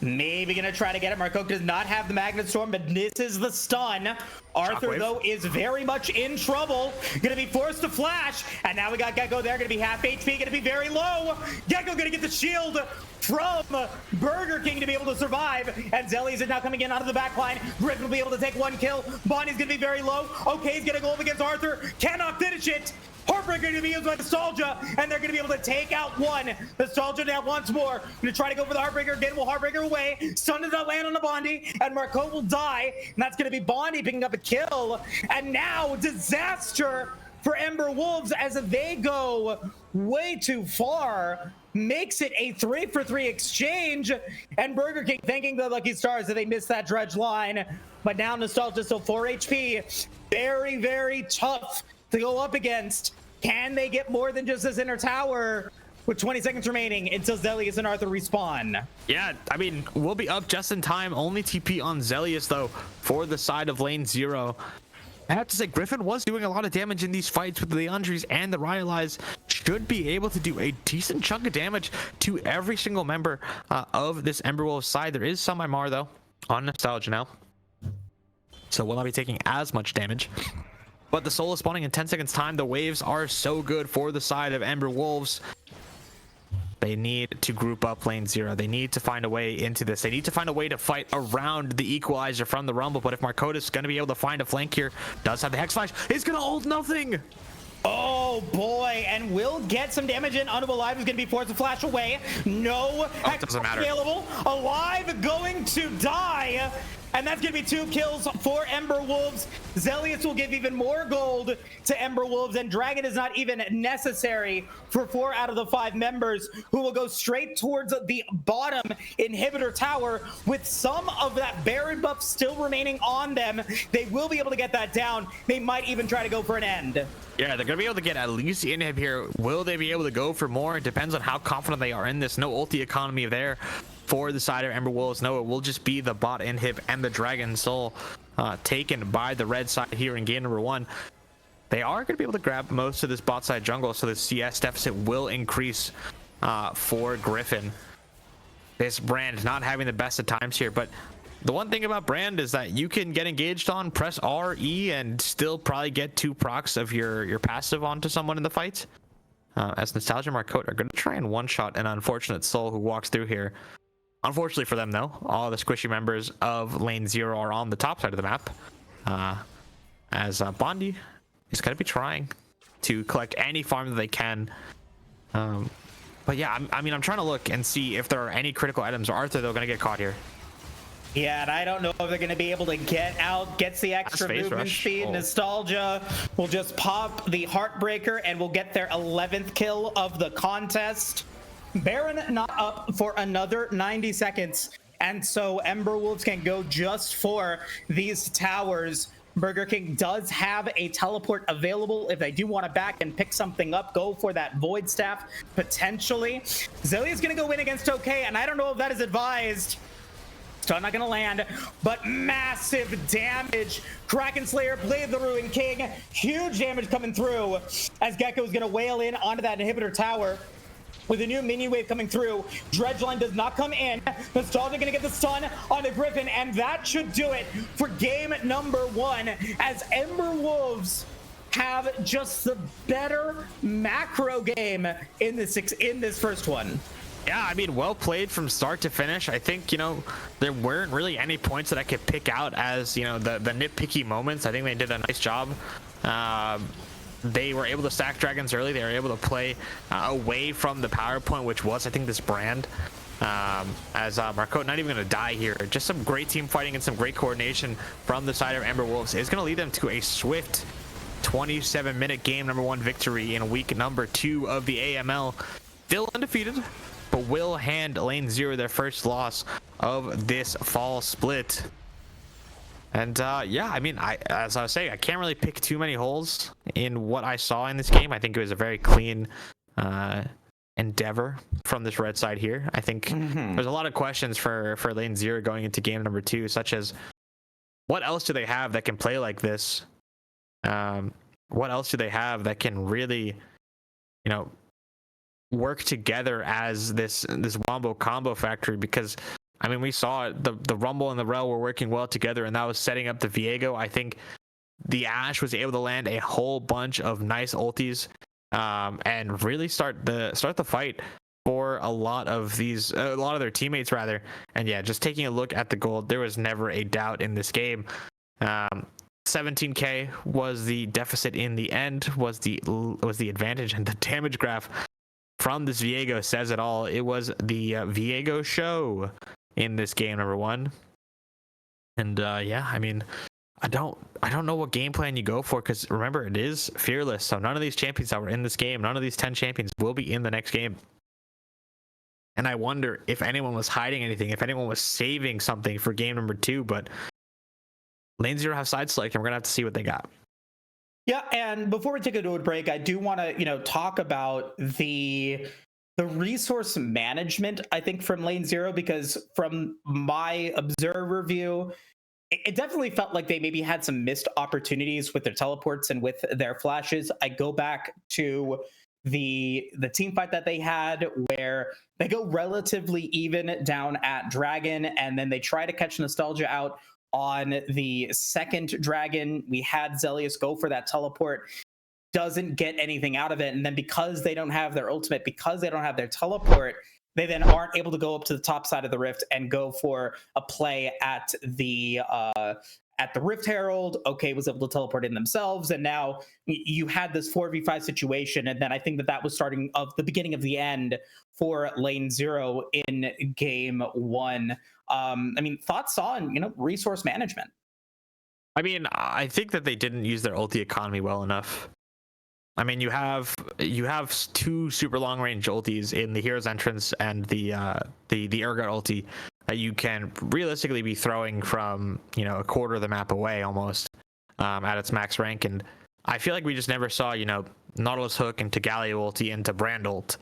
Maybe gonna try to get it. Marcotte does not have the Magnet Storm, but this is the stun. Arthur, Shockwave, though, is very much in trouble. Gonna be forced to flash. And now we got Gecko there, gonna be half HP, gonna be very low. Gecko gonna get the shield from Burger King to be able to survive. And Zelius is now coming in out of the back line. Griffin will be able to take 1 kill. Bonnie's gonna be very low. Okay, he's gonna go up against Arthur. Cannot finish it. Heartbreaker going to be used by Nostalgia, and they're going to be able to take out 1. Nostalgia now once more. Going to try to go for the Heartbreaker again. Will Heartbreaker away. Stun does not land on the Bondi, and Marcotte will die. And that's going to be Bondi picking up a kill. And now disaster for Ember Wolves as they go way too far. Makes it a 3-for-3 exchange. And Burger King thanking the lucky stars that they missed that dredge line. But now Nostalgia still 4 HP. Very, very tough to go up against. Can they get more than just this inner tower with 20 seconds remaining until Zelius and Arthur respawn? Yeah, I mean, we'll be up just in time. Only TP on Zelius, though, for the side of lane 0. I have to say, Griffin was doing a lot of damage in these fights with the Leandries and the Rylai's. Should be able to do a decent chunk of damage to every single member of this Ember Wolves side. There is some MR, though, on Nostalgia now, so will not be taking as much damage. But the soul is spawning in 10 seconds time. The waves are so good for the side of Ember Wolves. They need to group up lane 0. They need to find a way into this. They need to find a way to fight around the equalizer from the Rumble. But if Marcotte is going to be able to find a flank here, does have the Hex Flash, he's going to ult nothing. Oh boy, and will get some damage in. Onto Alive is going to be forced to flash away. No Hex available. Alive going to die. And that's going to be 2 kills for Ember Wolves. Zelius will give even more gold to Ember Wolves, and Dragon is not even necessary for 4 out of the 5 members, who will go straight towards the bottom inhibitor tower with some of that Baron buff still remaining on them. They will be able to get that down. They might even try to go for an end. Yeah, they're going to be able to get at least the inhib here. Will they be able to go for more? It depends on how confident they are in this. No ulti economy there for the side of Ember Wolves. No, it will just be the bot inhib and the Dragon Soul taken by the red side here in game number 1. They are going to be able to grab most of this bot side jungle, so the CS deficit will increase for Griffin. This Brand not having the best of times here, but the one thing about Brand is that you can get engaged on, press R, E, and still probably get 2 procs of your passive onto someone in the fight. As Nostalgia and Marcotte are going to try and one-shot an unfortunate soul who walks through here. Unfortunately for them, though, all the squishy members of Lane 0 are on the top side of the map, as Bondi is going to be trying to collect any farm that they can. But yeah, I'm trying to look and see if there are any critical items. Or Arthur, they're going to get caught here. Yeah, and I don't know if they're going to be able to get out, gets the extra movement speed. Nostalgia will just pop the Heartbreaker and will get their 11th kill of the contest. Baron not up for another 90 seconds, and so Ember Wolves can go just for these towers. Burger King does have a teleport available if they do want to back and pick something up, go for that Void Staff, potentially. Zillion's going to go in against OK, and I don't know if that is advised. Still not gonna land, but massive damage. Kraken Slayer, Blade of the Ruined King, huge damage coming through as Gecko's gonna wail in onto that inhibitor tower. With a new minion wave coming through, Dredgeline does not come in. Nostalgia gonna get the stun on the Griffin, and that should do it for game number 1 as Ember Wolves have just the better macro game in this first one. Yeah, I mean, well played from start to finish. I think, there weren't really any points that I could pick out as, the nitpicky moments. I think they did a nice job. They were able to stack dragons early. They were able to play away from the power point, which was, I think, this brand. As Marco not even going to die here. Just some great team fighting and some great coordination from the side of Ember Wolves is going to lead them to a swift 27-minute game number 1 victory in week number 2 of the AML. Still undefeated, but will hand Lane 0 their first loss of this fall split. And yeah, I mean, as I was saying, I can't really pick too many holes in what I saw in this game. I think it was a very clean endeavor from this red side here. I think there's a lot of questions for Lane 0 going into game number 2, such as what else do they have that can play like this? What else do they have that can really, work together as this wombo combo factory? Because I mean, we saw it, the Rumble and the Rel were working well together, and that was setting up the Viego. I think the Ashe was able to land a whole bunch of nice ultis and really start the fight for a lot of their teammates rather. And yeah, just taking a look at the gold, there was never a doubt in this game. 17k was the deficit in the end, was the advantage, and the damage graph from this Viego says it all. It was the Viego show in this game number 1. And yeah, I mean, I don't know what game plan you go for, because remember, it is fearless, so none of these champions that were in this game, none of these 10 champions will be in the next game. And I wonder if anyone was hiding anything, if anyone was saving something for game number 2, but Lane 0 have side select, and we're gonna have to see what they got. Yeah, and before we take a dual break, I do want to, talk about the resource management, I think, from Lane 0, because from my observer view, it definitely felt like they maybe had some missed opportunities with their teleports and with their flashes. I go back to the team fight that they had where they go relatively even down at Dragon, and then they try to catch Nostalgia out on the second Dragon. We had Zelius go for that teleport, doesn't get anything out of it, and then because they don't have their ultimate, because they don't have their teleport, they then aren't able to go up to the top side of the rift and go for a play at the Rift Herald. OK was able to teleport in themselves, and now you had this 4v5 situation, and then I think that was starting of the beginning of the end for Lane 0 in game 1. I mean, thoughts on resource management? I mean, I think that they didn't use their ulti economy well enough. I mean, you have 2 super long range ultis in the Hero's Entrance and the Urgot ulti that you can realistically be throwing from a quarter of the map away almost at its max rank. And I feel like we just never saw Nautilus Hook into Galio ulti into Brand ult,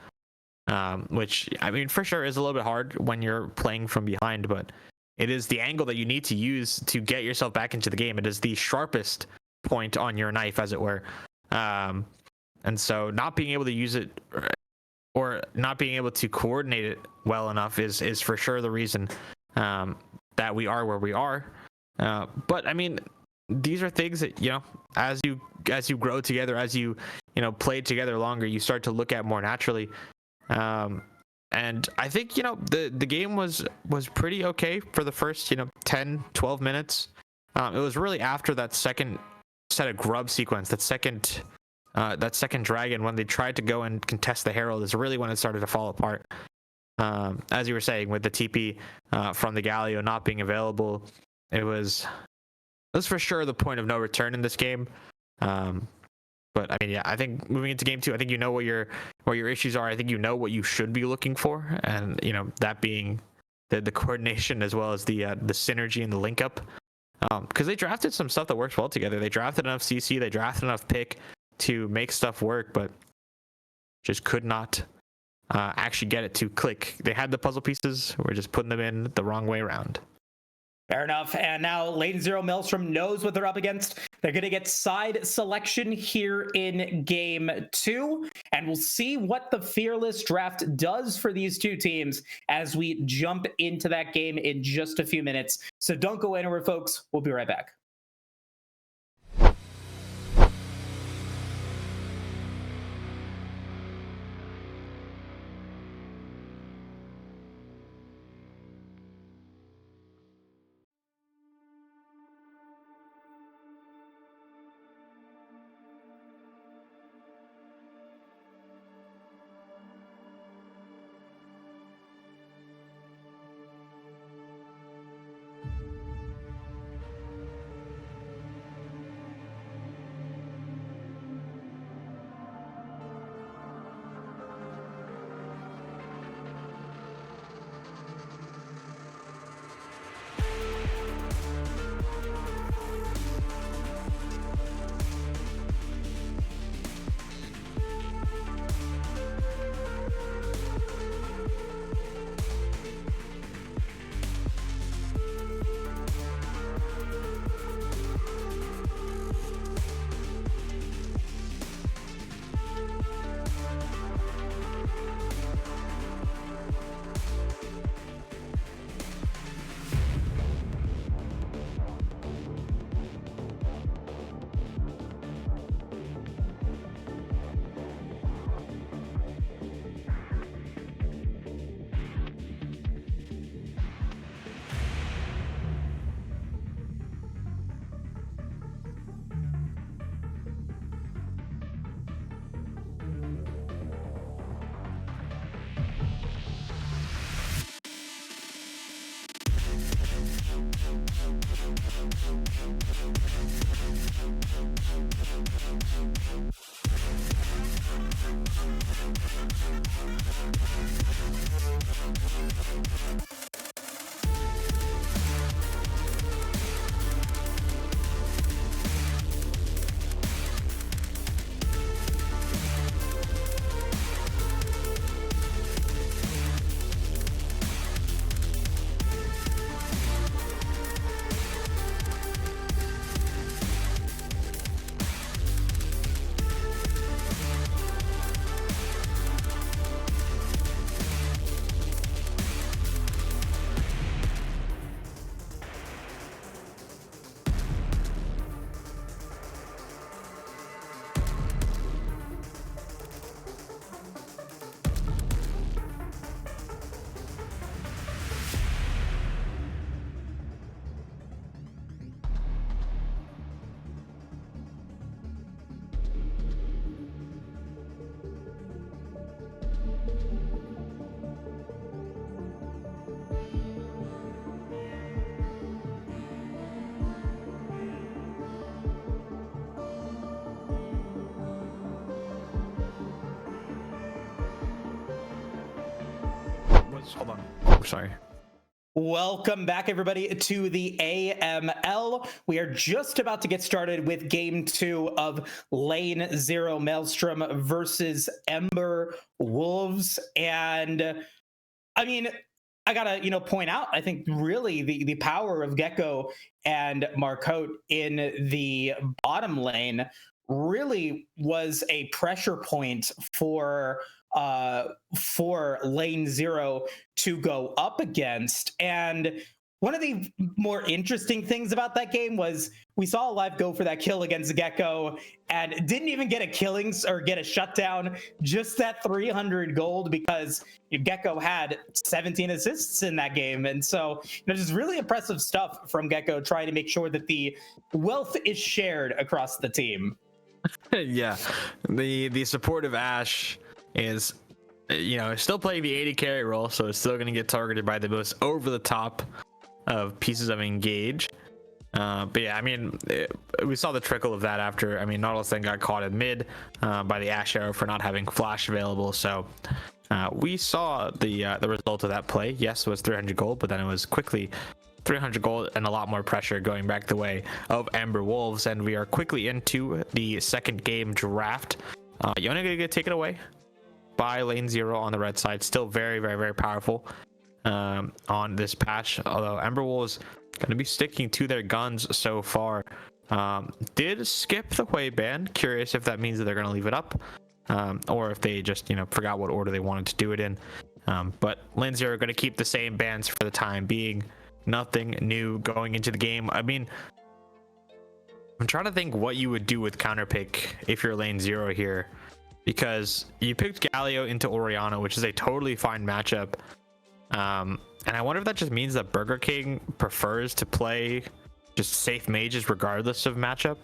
which I mean for sure is a little bit hard when you're playing from behind, but it is the angle that you need to use to get yourself back into the game. It is the sharpest point on your knife, as it were. And so not being able to use it or not being able to coordinate it well enough is for sure the reason that we are where we are. But I mean, these are things that as you grow together, as you play together longer, you start to look at more naturally. And And I think, the game was pretty okay for the first, 10, 12 minutes. It was really after that second set of grub sequence, that second dragon, when they tried to go and contest the Herald, is really when it started to fall apart. As you were saying, with the TP from the Galio not being available, it was for sure the point of no return in this game. But I mean, yeah, I think moving into game 2, I think you know what your issues are. I think you know what you should be looking for, and that being the coordination as well as the synergy and the link up. Because they drafted some stuff that works well together. They drafted enough CC, they drafted enough pick to make stuff work, but just could not actually get it to click. They had the puzzle pieces, we're just putting them in the wrong way around. Fair enough. And now Lane Zero Maelstrom knows what they're up against. They're going to get side selection here in game 2. And we'll see what the Fearless draft does for these two teams as we jump into that game in just a few minutes. So don't go anywhere, folks. We'll be right back. Hold on. Oh, sorry. Welcome back, everybody, to the AML. We are just about to get started with game 2 of Lane Zero Maelstrom versus Ember Wolves. And I mean, I gotta, point out, I think really the power of Gecko and Marcotte in the bottom lane really was a pressure point for Lane Zero to go up against. And one of the more interesting things about that game was we saw Alive go for that kill against Gecko and didn't even get a or get a shutdown, just that 300 gold because Gecko had 17 assists in that game. And so just really impressive stuff from Gecko, trying to make sure that the wealth is shared across the team. Yeah, the supportive Ashe is, still playing the 80 carry role, so it's still going to get targeted by the most over the top of pieces of engage. But yeah, I mean, we saw the trickle of that after, Nautilus then got caught in mid by the Ashe arrow for not having flash available. So we saw the result of that play. Yes, it was 300 gold, but then it was quickly 300 gold and a lot more pressure going back the way of Ember Wolves. And we are quickly into the second game draft. Yone gonna get taken away by lane 0 on the red side. Still very, very, very powerful on this patch, although Ember Wolves going to be sticking to their guns so far. Did skip the Hui ban. Curious if that means that they're going to leave it up, or if they just forgot what order they wanted to do it in. But lane 0 are going to keep the same bans for the time being. Nothing new going into the game. I'm trying to think what you would do with counterpick if you're lane 0 here, because you picked Galio into Orianna, which is a totally fine matchup. And I wonder if that just means that Burger King prefers to play just safe mages regardless of matchup.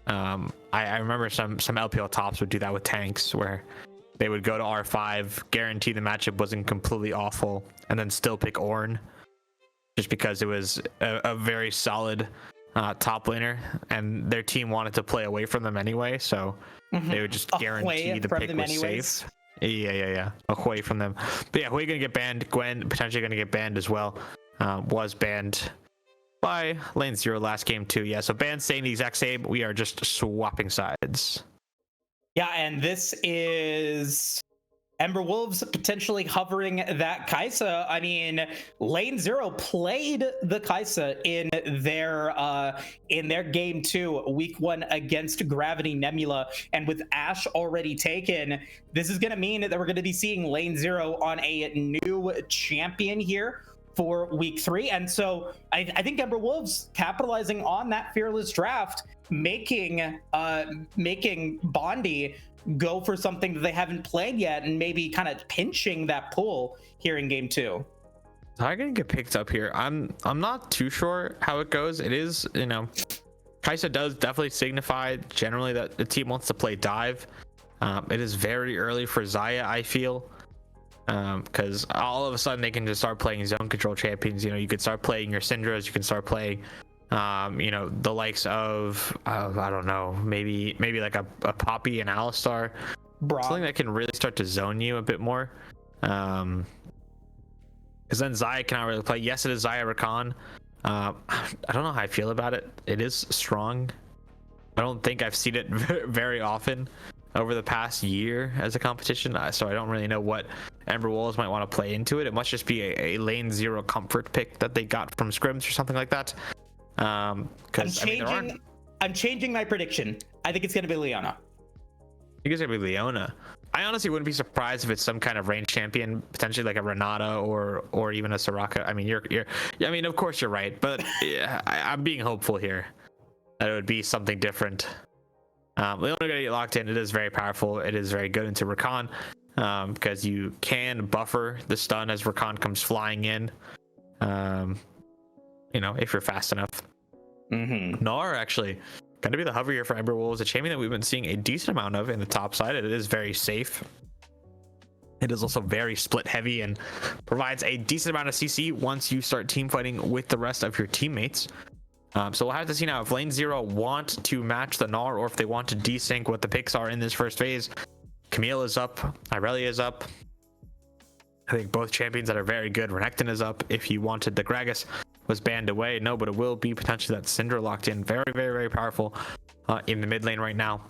I remember some LPL tops would do that with tanks, where they would go to R5, guarantee the matchup wasn't completely awful, and then still pick Ornn just because it was a very solid top laner, and their team wanted to play away from them anyway, so they would just guarantee the pick was safe. Yeah. Away from them. But yeah, Hui gonna get banned. Gwen potentially gonna get banned as well. Was banned by lane 0 last game too. Yeah, so banned staying the exact same. We are just swapping sides. Yeah, and this is Ember Wolves potentially hovering that Kai'Sa. Lane 0 played the Kai'Sa in their game 2, week 1 against Gravity Nebula, and with Ashe already taken, this is going to mean that we're going to be seeing Lane 0 on a new champion here for week 3. And so I think Ember Wolves capitalizing on that fearless draft, making Bondi go for something that they haven't played yet, and maybe kind of pinching that pool here in game 2. I'm gonna get picked up here. I'm not too sure how it goes. It is, Kai'Sa does definitely signify generally that the team wants to play dive. It is very early for Xayah, I feel, because all of a sudden they can just start playing zone control champions. You could start playing your Syndras, you can start playing the likes of I don't know, maybe like a Poppy and Alistar, something that can really start to zone you a bit more, because then Xayah cannot really play. Yes, it is Xayah Rakan. I don't know how I feel about it. It is strong. I don't think I've seen it very often over the past year as a competition, so I don't really know what Ember Wolves might want to play into it. It must just be a lane 0 comfort pick that they got from scrims or something like that. I'm changing my prediction. I think it's gonna be Leona. I think it's gonna be Leona. I honestly wouldn't be surprised if it's some kind of range champion, potentially like a Renata or even a Soraka. Of course you're right, but yeah, I'm being hopeful here that it would be something different. Leona gonna get locked in. It is very powerful. It is very good into Rakan, because you can buffer the stun as Rakan comes flying in. If you're fast enough. Gnar actually going to be the hover here for Ember Wolves, a champion that we've been seeing a decent amount of in the top side. It is very safe. It is also very split heavy and provides a decent amount of CC once you start team fighting with the rest of your teammates. So we'll have to see now if lane 0 want to match the Gnar, or if they want to desync what the picks are in this first phase. Camille is up, Irelia is up. I think both champions that are very good. Renekton is up. If you wanted the Gragas, was banned away. No, but it will be potentially that Syndra locked in. Very, very, very powerful in the mid lane right now,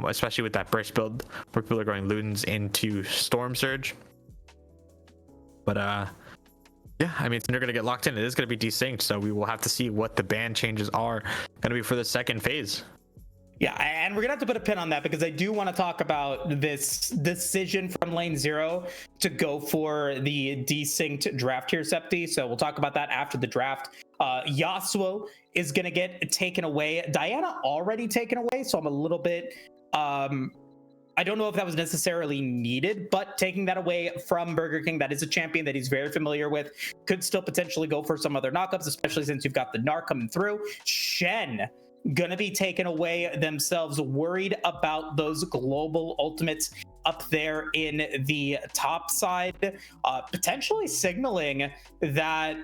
especially with that burst build where people are going Ludens into Storm Surge. But yeah, Syndra gonna get locked in. It is gonna be desynced, so we will have to see what the ban changes are gonna be for the second phase. Yeah, and we're gonna have to put a pin on that because I do want to talk about this decision from Lane Zero to go for the desynced draft here, Septi. So we'll talk about that after the draft. Yasuo is gonna get taken away. Diana already taken away, so I'm a little bit. I don't know if that was necessarily needed, but taking that away from Burger King, that is a champion that he's very familiar with, could still potentially go for some other knockups, especially since you've got the Gnar coming through. Shen gonna be taken away themselves, worried about those global ultimates up there in the top side, potentially signaling that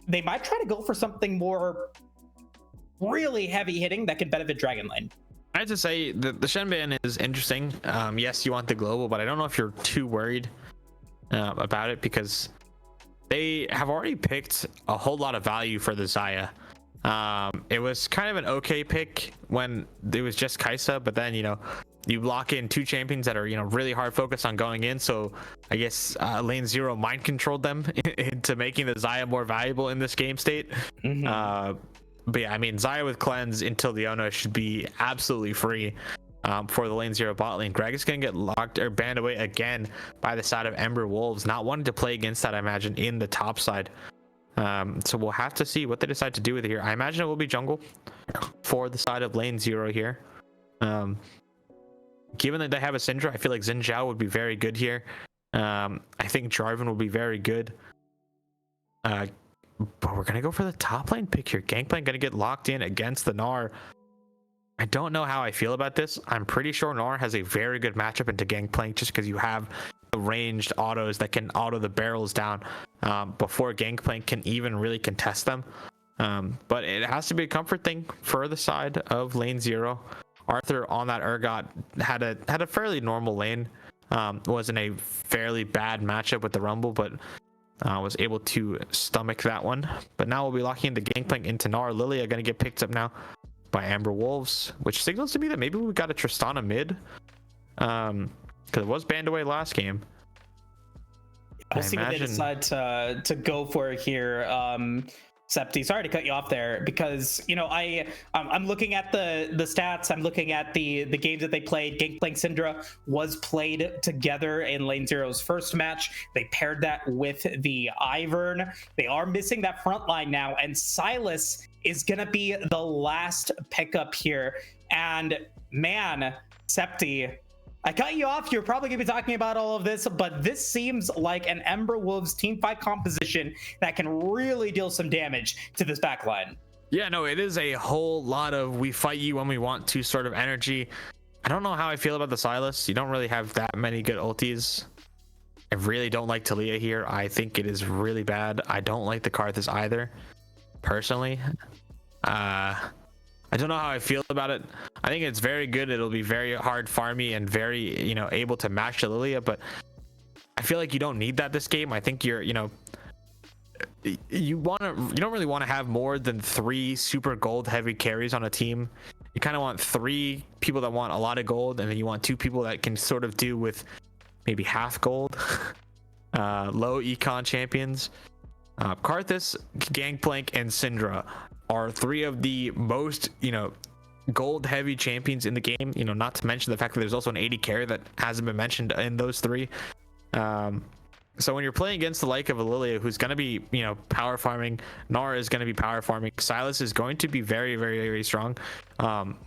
they might try to go for something more really heavy hitting that can benefit Dragon Lane. I have to say the Shen ban is interesting. Yes, you want the global, but I don't know if you're too worried about it because they have already picked a whole lot of value for the Xayah. It was kind of an okay pick when it was just Kai'Sa, but then you lock in two champions that are really hard focused on going in. So I guess Lane Zero mind controlled them into making the Xayah more valuable in this game state. But yeah, I mean, Xayah with cleanse until Leona should be absolutely free for the Lane Zero bot lane. Greg is going to get locked or banned away again by the side of Ember Wolves, not wanting to play against that, I imagine, in the top side. So we'll have to see what they decide to do with it here. I imagine it will be jungle for the side of Lane Zero here. Given that they have a Syndra, I feel like Xin Zhao would be very good here. I think Jarvan will be very good. But we're going to go for the top lane pick here. Gangplank going to get locked in against the Gnar. I don't know how I feel about this. I'm pretty sure Gnar has a very good matchup into Gangplank just because you have the ranged autos that can auto the barrels down before Gangplank can even really contest them. But it has to be a comfort thing for the side of Lane Zero. Arthur on that Urgot had a fairly normal lane. Wasn't a fairly bad matchup with the Rumble, but was able to stomach that one. But now we'll be locking the Gangplank into Gnar. Lilia going to get picked up now by Amber Wolves, which signals to me that maybe we got a Tristana mid, because it was banned away last game. We'll see what they decide to go for here. Septi, sorry to cut you off there because I'm looking at the stats. I'm looking at the games that they played. Gangplank Syndra was played together in Lane Zero's first match. They paired that with the Ivern. They are missing that front line now, and Silas is gonna be the last pickup here. And man, Septi, I cut you off. You're probably going to be talking about all of this, but this seems like an Ember Wolves teamfight composition that can really deal some damage to this backline. Yeah, no, it is a whole lot of we fight you when we want to sort of energy. I don't know how I feel about the Silas. You don't really have that many good ultis. I really don't like Talia here. I think it is really bad. I don't like the Karthus either, personally. I don't know how I feel about it. I think it's very good. It'll be very hard farmy and very, able to match the Lilia, but I feel like you don't need that this game. I think you don't really want to have more than 3 super gold heavy carries on a team. You kind of want 3 people that want a lot of gold, and then you want 2 people that can sort of do with maybe half gold. Low econ champions. Karthus, Gangplank, and Syndra are 3 of the most, gold heavy champions in the game. Not to mention the fact that there's also an 80 carry that hasn't been mentioned in those 3. So when you're playing against the like of a Lilia, who's going to be, power farming, Gnar is going to be power farming, Silas is going to be very, very, very strong,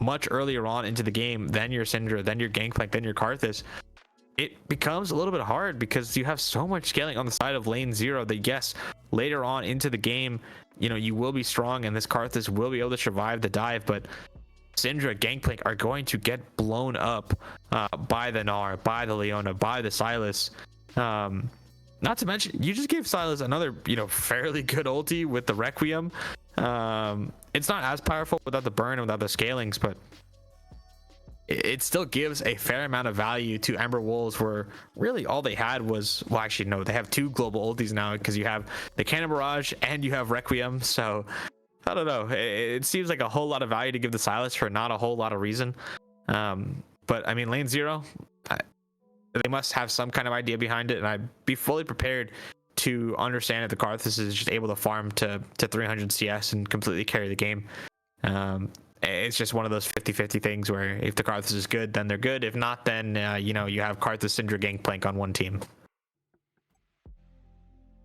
much earlier on into the game than your Syndra, then your Gangplank, then your Karthus. It becomes a little bit hard because you have so much scaling on the side of Lane Zero that yes, later on into the game, you will be strong and this Karthus will be able to survive the dive, but Syndra, Gangplank are going to get blown up by the Gnar, by the Leona, by the Silas. Not to mention, you just gave Silas another, fairly good ulti with the Requiem. It's not as powerful without the burn and without the scalings, but it still gives a fair amount of value to Ember Wolves, where really all they had was, well, actually, no, they have 2 global ultis now because you have the Cannon Barrage and you have Requiem. So I don't know. It seems like a whole lot of value to give the Silas for not a whole lot of reason. But I mean, Lane Zero, they must have some kind of idea behind it, and I'd be fully prepared to understand if the Karthus is just able to farm to 300 CS and completely carry the game. it's just one of those 50-50 things where if the Karthus is good, then they're good. If not, then you have Karthus, Syndra, Gangplank on one team.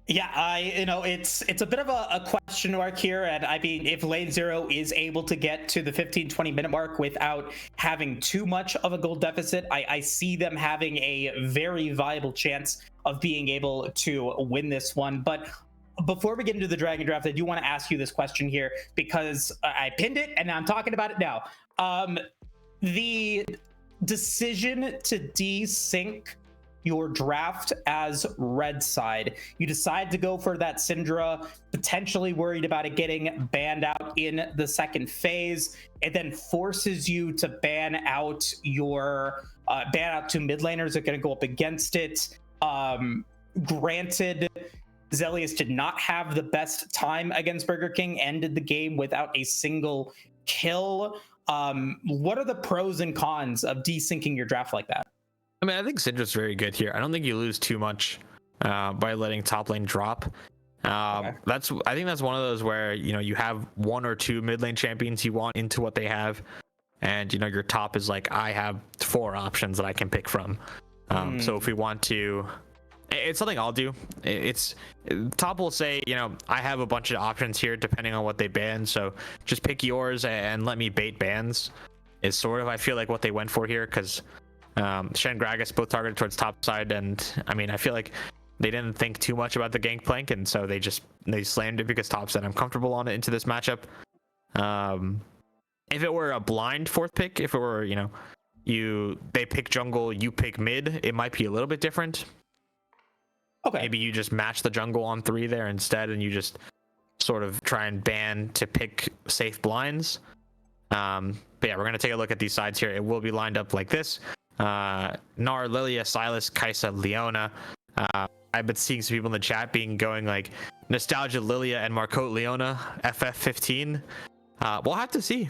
Yeah, it's a bit of a question mark here, and I mean, if Lane Zero is able to get to the 15-20 minute mark without having too much of a gold deficit, I see them having a very viable chance of being able to win this one. But before we get into the Dragon Draft, I do want to ask you this question here, because I pinned it and I'm talking about it now. The decision to desync your draft as red side, you decide to go for that Syndra, potentially worried about it getting banned out in the second phase. It then forces you to ban out two mid laners that are going to go up against it. Granted, Zelius did not have the best time against Burger King, ended the game without a single kill. What are the pros and cons of desyncing your draft like that? I mean, I think Syndra's very good here. I don't think you lose too much by letting top lane drop. Okay. I think that's one of those where you have one or two mid lane champions you want into what they have, and your top is like, I have 4 options that I can pick from. So if we want to, it's something I'll do. It's top will say, I have a bunch of options here depending on what they ban, so just pick yours and let me bait bans. Is sort of, I feel like, what they went for here, because Shen, Gragas both targeted towards top side, and I mean, I feel like they didn't think too much about the Gangplank, and so they slammed it because top said I'm comfortable on it into this matchup. If it were a blind 4th pick, if it were they pick jungle, you pick mid, it might be a little bit different. Okay, maybe you just match the jungle on 3 there instead, and you just sort of try and ban to pick safe blinds. But yeah, we're gonna take a look at these sides here. It will be lined up like this. Gnar, Lilia, Sylas, Kai'Sa, Leona. I've been seeing some people in the chat going like Nostalgia, Lilia, and Marcotte, Leona, FF15. We'll have to see.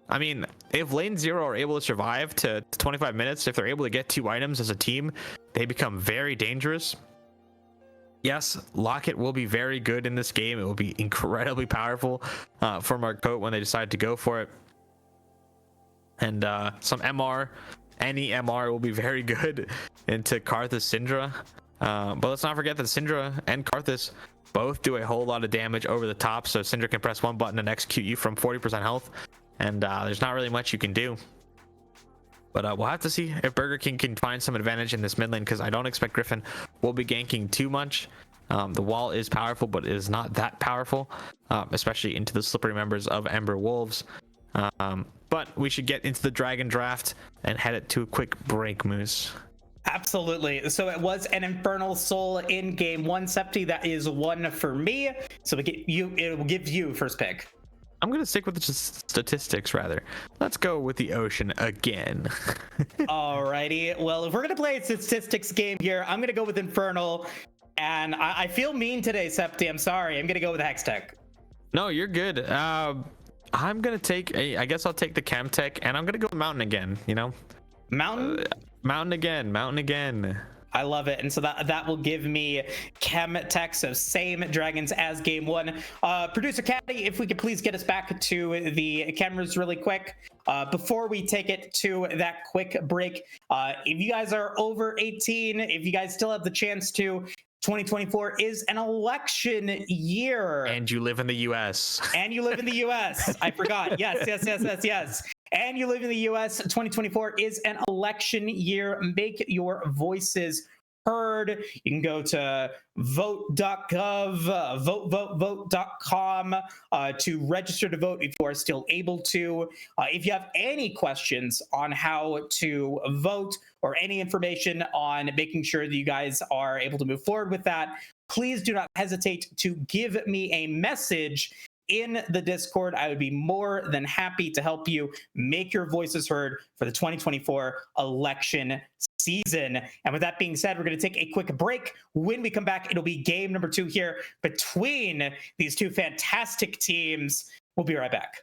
I mean, if Lane Zero are able to survive to 25 minutes, if they're able to get 2 items as a team, they become very dangerous. Yes, Locket will be very good in this game. It will be incredibly powerful for Marcotte when they decide to go for it. And some MR, any MR will be very good into Karthus Syndra. But let's not forget that Syndra and Karthus both do a whole lot of damage over the top, so Syndra can press one button and execute you from 40% health, and there's not really much you can do. But we'll have to see if Burger King can find some advantage in this mid lane, because I don't expect Griffin will be ganking too much. The wall is powerful, but it is not that powerful, especially into the slippery members of Ember Wolves. But we should get into the Dragon Draft and head it to a quick break, Moose. Absolutely. So it was an Infernal Soul in game 1, Septi. That is 1 for me. So it will give you first pick. I'm going to stick with the statistics, rather. Let's go with the Ocean again. Alrighty. Well, if we're going to play a statistics game here, I'm going to go with Infernal. And I feel mean today, Septi. I'm sorry. I'm going to go with Hextech. No, you're good. I'm going to take I guess I'll take the Chemtech, and I'm going to go with Mountain again, Mountain? Mountain again. I love it. And so that will give me Chemtech, so same dragons as game 1. Producer Caddy, if we could please get us back to the cameras really quick. Before we take it to that quick break, if you guys are over 18, if you guys still have the chance to, 2024 is an election year. And you live in the US. I forgot. Yes. And you live in the US. 2024 is an election year. Make your voices heard. You can go to vote.gov, vote.com to register to vote if you are still able to. If you have any questions on how to vote or any information on making sure that you guys are able to move forward with that, please do not hesitate to give me a message in the Discord. I would be more than happy to help you make your voices heard for the 2024 election season. And with that being said, we're going to take a quick break. When we come back, it'll be game number 2 here between these two fantastic teams. We'll be right back.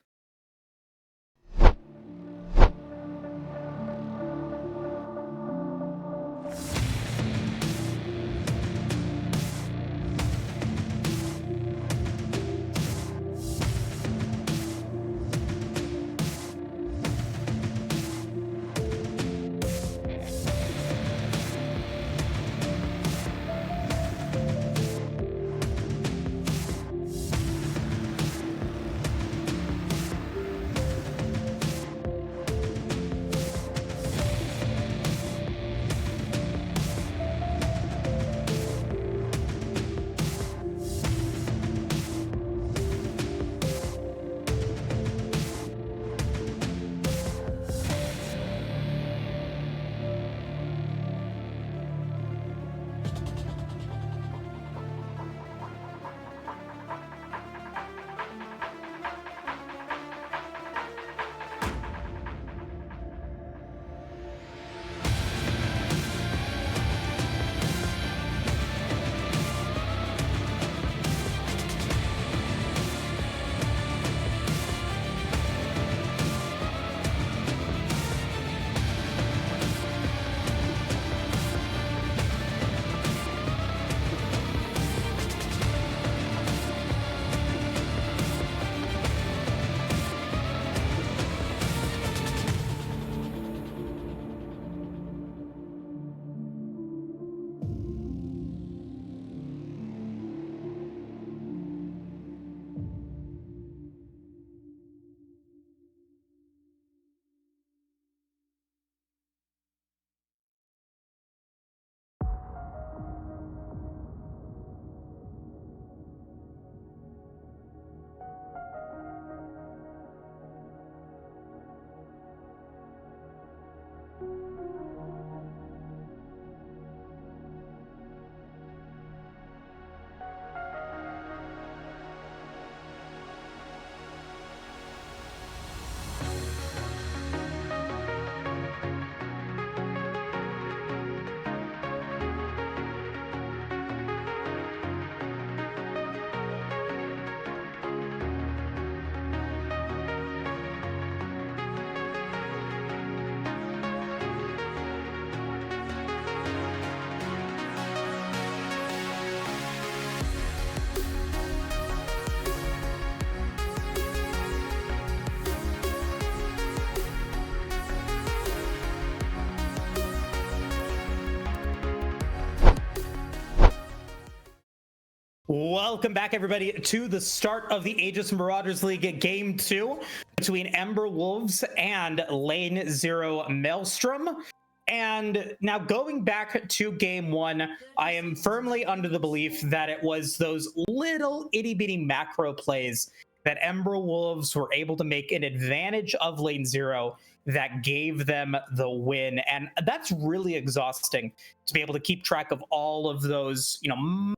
Welcome back, everybody, to the start of the Aegis Marauders League Game 2 between Ember Wolves and Lane 0 Maelstrom. And now going back to Game 1, I am firmly under the belief that it was those little itty-bitty macro plays that Ember Wolves were able to make an advantage of Lane 0 that gave them the win. And that's really exhausting to be able to keep track of all of those,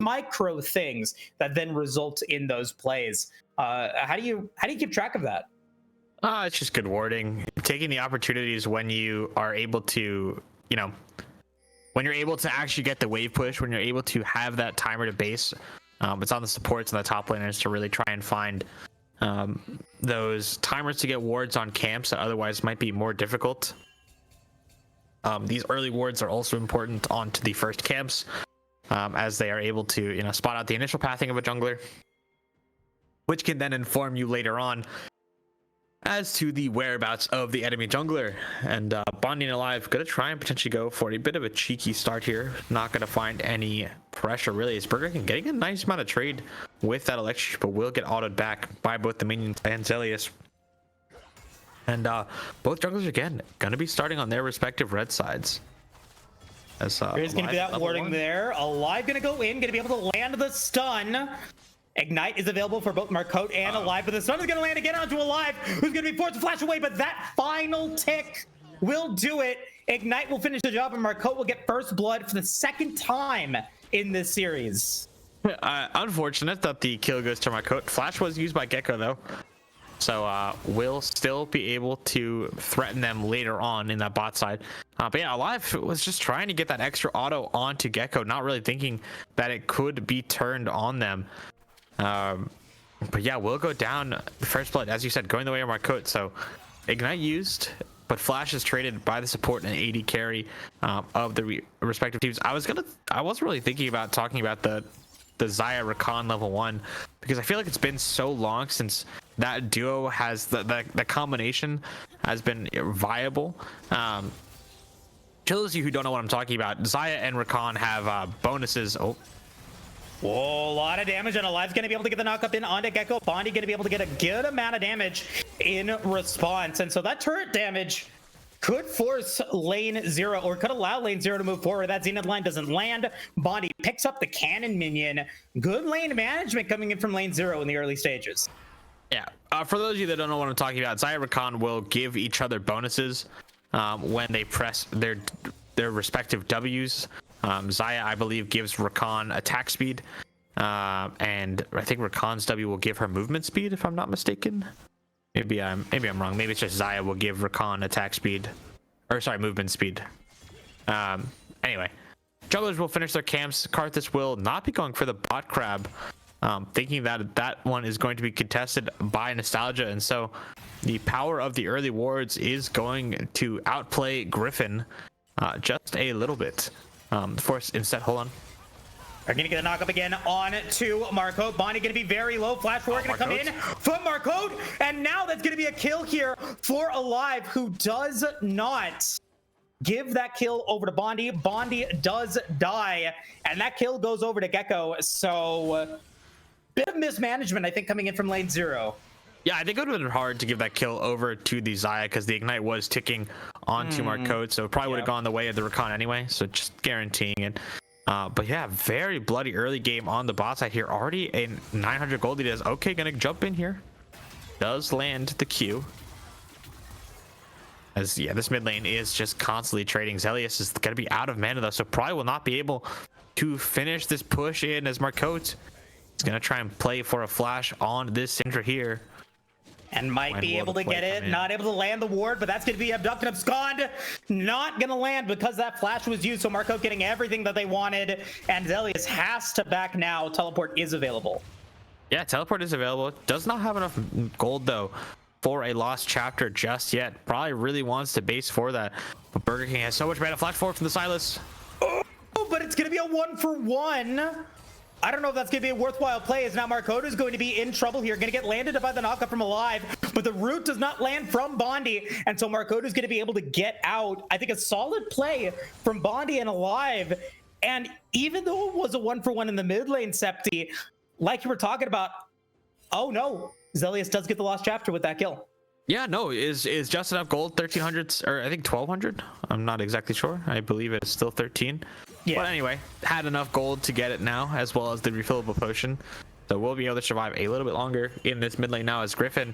micro things that then result in those plays. How do you keep track of that? It's just good warding, taking the opportunities when you are able to, when you're able to actually get the wave push, when you're able to have that timer to base. It's on the supports and the top laners to really try and find those timers to get wards on camps that otherwise might be more difficult. These early wards are also important onto the first camps, as they are able to spot out the initial pathing of a jungler, which can then inform you later on as to the whereabouts of the enemy jungler. And Bonding Alive gonna try and potentially go for a bit of a cheeky start here. Not gonna find any pressure really, as Burger King getting a nice amount of trade with that electric, but will get autoed back by both the minions and Zelius. And both junglers again gonna be starting on their respective red sides. As there's gonna be that warding there. Alive gonna go in, gonna be able to land the stun. Ignite is available for both Marcote and Alive, but the stun is going to land again onto Alive, who's going to be forced to flash away, but that final tick will do it. Ignite will finish the job, and Marcote will get first blood for the second time in this series. Unfortunate that the kill goes to Marcote. Flash was used by Gecko, though, so we'll still be able to threaten them later on in that bot side. But yeah, Alive was just trying to get that extra auto onto Gecko, not really thinking that it could be turned on them. But yeah, we'll go down first blood, as you said, going the way of Marcote. So Ignite used, but Flash is traded by the support and AD carry of the respective teams. I wasn't really thinking about talking about the Xayah Rakan level 1, because I feel like it's been so long since that duo has the combination has been viable. To those of you who don't know what I'm talking about, Xayah and Rakan have bonuses. Whoa, a lot of damage, and Alive's going to be able to get the knock up in onto Gecko. Bondi going to be able to get a good amount of damage in response. And so that turret damage could force Lane 0, or could allow Lane 0 to move forward. That Zenith line doesn't land. Bondi picks up the cannon minion. Good lane management coming in from Lane 0 in the early stages. Yeah, for those of you that don't know what I'm talking about, Xayah and Rakan will give each other bonuses when they press their respective Ws. Xayah, I believe, gives Rakan attack speed, and I think Rakan's W will give her movement speed, if I'm not mistaken. Maybe I'm wrong. Maybe it's just Xayah will give Rakan attack speed, or sorry, movement speed. Anyway, junglers will finish their camps. Karthus will not be going for the bot crab, thinking that one is going to be contested by Nostalgia, and so the power of the early wards is going to outplay Griffin just a little bit. Force instead, hold on. They're gonna get a knock up again on to Marcote. Bondi gonna be very low. Flash Roar gonna come in from Marcote, and now that's gonna be a kill here for Alive, who does not give that kill over to Bondi. Bondi does die, and that kill goes over to Gecko. So bit of mismanagement, I think, coming in from Lane 0. Yeah, I think it would have been hard to give that kill over to the Xayah, because the Ignite was ticking onto Marcote, so it probably would have gone the way of the Rakan anyway, so just guaranteeing it. But yeah, very bloody early game on the bot side here. Already a 900 gold. He does okay, gonna jump in here. Does land the Q. As yeah, this mid lane is just constantly trading. Zelius is gonna be out of mana though, so probably will not be able to finish this push in, as Marcote is gonna try and play for a flash on this Syndra here. And might be able to get it, not able to land the ward, but that's going to be abducted, abscond. Not going to land because that flash was used, so Marcote getting everything that they wanted, and Zelius has to back now. Teleport is available. Yeah, teleport is available. Does not have enough gold, though, for a lost chapter just yet. Probably really wants to base for that, but Burger King has so much mana. Flash forward from the Silas. Oh, but it's going to be a 1-for-1. I don't know if that's going to be a worthwhile play, as now Marcote is going to be in trouble here. Going to get landed by the knockup from Alive, but the root does not land from Bondi, and so Marcote is going to be able to get out. I think a solid play from Bondi and Alive, and even though it was a 1-for-1 in the mid lane, Septi, like you were talking about, oh no, Zelius does get the lost chapter with that kill. Yeah, no, is just enough gold, 1300, or I think 1200. I'm not exactly sure. I believe it's still 13. Yeah. But anyway, had enough gold to get it now, as well as the refillable potion. So we'll be able to survive a little bit longer in this mid lane now, as Griffin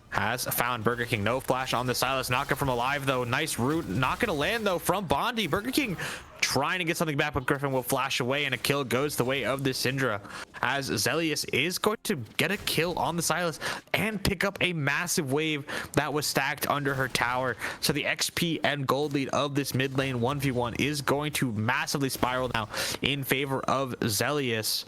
has found Burger King. No flash on the Silas. Knocker from alive, though. Nice root. Not going to land, though, from Bondi. Burger King trying to get something back, but Griffin will flash away, and a kill goes the way of the Syndra, as Zelius is going to get a kill on the Silas and pick up a massive wave that was stacked under her tower. So the XP and gold lead of this mid lane 1v1 is going to massively spiral now in favor of Zelius.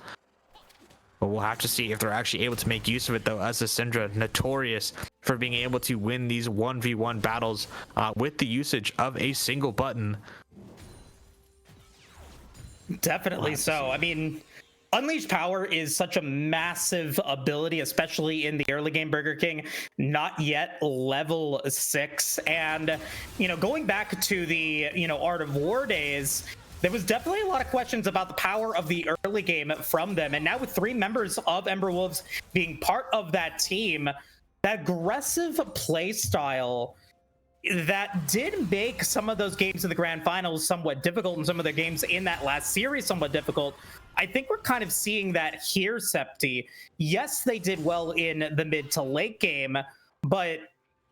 But we'll have to see if they're actually able to make use of it, though, as the Syndra, notorious for being able to win these 1v1 battles with the usage of a single button. Definitely so. I mean, Unleashed Power is such a massive ability, especially in the early game Burger King, not yet level 6. And, you know, going back to the, you know, Art of War days, there was definitely a lot of questions about the power of the early game from them. And now with 3 members of Ember Wolves being part of that team, that aggressive play style that did make some of those games in the grand finals somewhat difficult, and some of the games in that last series somewhat difficult. I think we're kind of seeing that here, Septi. Yes, they did well in the mid to late game, but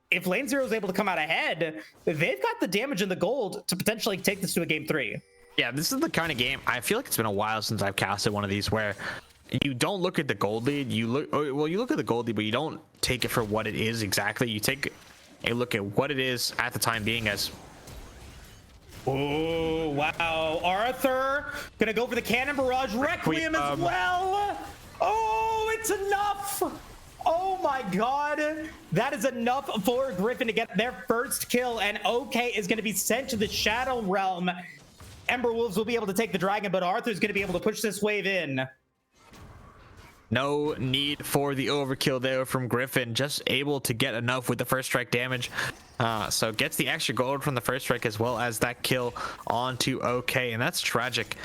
if Lane Zero is able to come out ahead, they've got the damage and the gold to potentially take this to a game 3. Yeah, this is the kind of game, I feel like it's been a while since I've casted one of these where you don't look at the gold lead, you look at the gold lead, but you don't take it for what it is exactly. You take a look at what it is at the time being as... Oh, wow. Arthur gonna go for the Cannon Barrage. Requiem as well. Oh, it's enough. Oh my god. That is enough for Griffin to get their first kill, and OK is gonna be sent to the Shadow Realm. Ember Wolves will be able to take the dragon, but Arthur's going to be able to push this wave in. No need for the overkill there from Griffin, just able to get enough with the first strike damage. So gets the extra gold from the first strike, as well as that kill onto OK. And that's tragic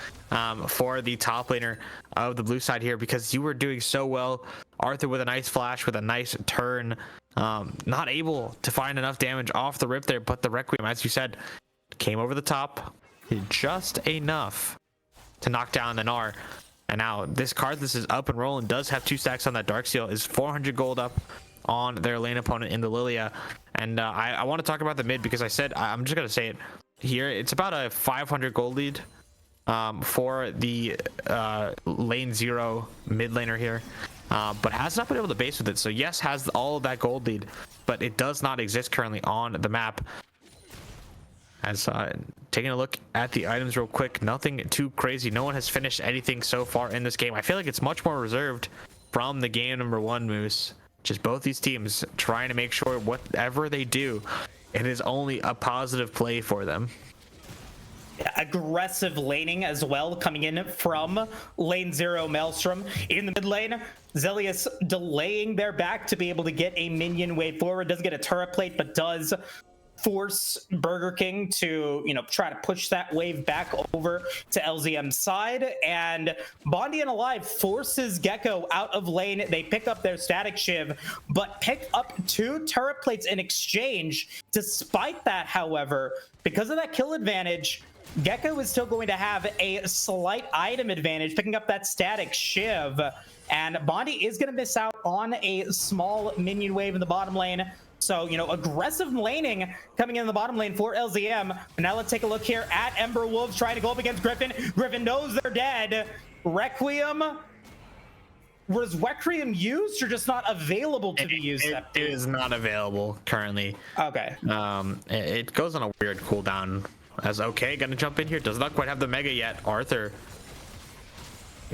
for the top laner of the blue side here, because you were doing so well. Arthur with a nice flash, with a nice turn, not able to find enough damage off the rip there, but the Requiem, as you said, came over the top just enough to knock down the Gnar. And now this card, this is up and rolling, does have 2 stacks on that Darksteel, is 400 gold up on their lane opponent in the Lilia. And I want to talk about the mid, because I'm just going to say it here. It's about a 500 gold lead for the lane 0 mid laner here, but has not been able to base with it. So yes, has all of that gold lead, but it does not exist currently on the map. As taking a look at the items real quick, nothing too crazy. No one has finished anything so far in this game. I feel like it's much more reserved from the game number 1, Moose. Just both these teams trying to make sure whatever they do, it is only a positive play for them. Aggressive laning as well, coming in from lane 0 Maelstrom in the mid lane. Zelius delaying their back to be able to get a minion wave forward. Doesn't get a turret plate, but does force Burger King to, you know, try to push that wave back over to LZM's side. And Bondi and Alive forces Gecko out of lane. They pick up their static shiv, but pick up 2 turret plates in exchange. Despite that, however, because of that kill advantage, Gecko is still going to have a slight item advantage, picking up that static shiv. And Bondi is going to miss out on a small minion wave in the bottom lane. So, you know, aggressive laning coming in the bottom lane for LZM. Now let's take a look here at Ember Wolves trying to go up against Griffin. Griffin knows they're dead. Requiem. Was Requiem used or just not available to be used? It is not available currently. Okay. It goes on a weird cooldown. As OK, gonna jump in here. Does not quite have the mega yet. Arthur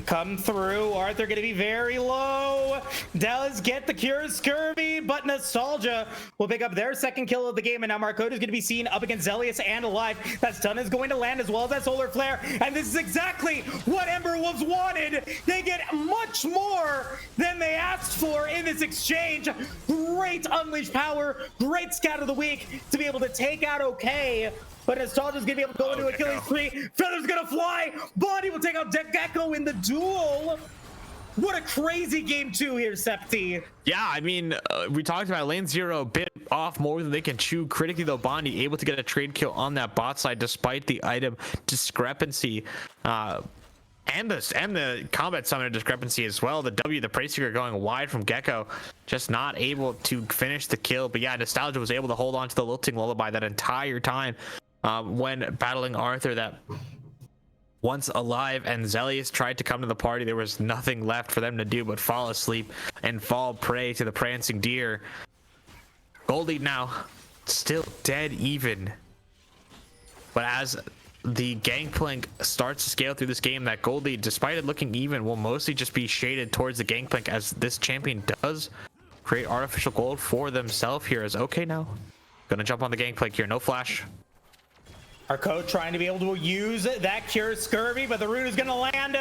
come through. Arthur gonna be very low. Does get the cure scurvy, but Nostalgia will pick up their second kill of the game. And now Marauder is gonna be seen up against Zelius and Alive. That stun is going to land, as well as that solar flare. And this is exactly what Ember Wolves wanted. They get much more than they asked for in this exchange. Great Unleashed Power, great Scout of the Week to be able to take out OK. But Nostalgia's gonna be able to go into Achilles 3. Feather's gonna fly. Bondi will take out Gecko in the duel. What a crazy game 2 here, Septi. Yeah, I mean, we talked about lane 0 bit off more than they can chew. Critically though, Bondi able to get a trade kill on that bot side despite the item discrepancy. And the combat summoner discrepancy as well. The W, the Praise Seeker going wide from Gecko, just not able to finish the kill. But yeah, Nostalgia was able to hold on to the Lilting Lullaby that entire time when battling Arthur. That once alive and Zelius tried to come to the party, there was nothing left for them to do but fall asleep and fall prey to the prancing deer. Goldie now still dead even. But as the Gangplank starts to scale through this game, that gold lead, despite it looking even, will mostly just be shaded towards the Gangplank as this champion does create artificial gold for themselves here. As okay now, gonna jump on the Gangplank here, no flash. Our coach trying to be able to use that Cure Scurvy, but the rune is gonna land,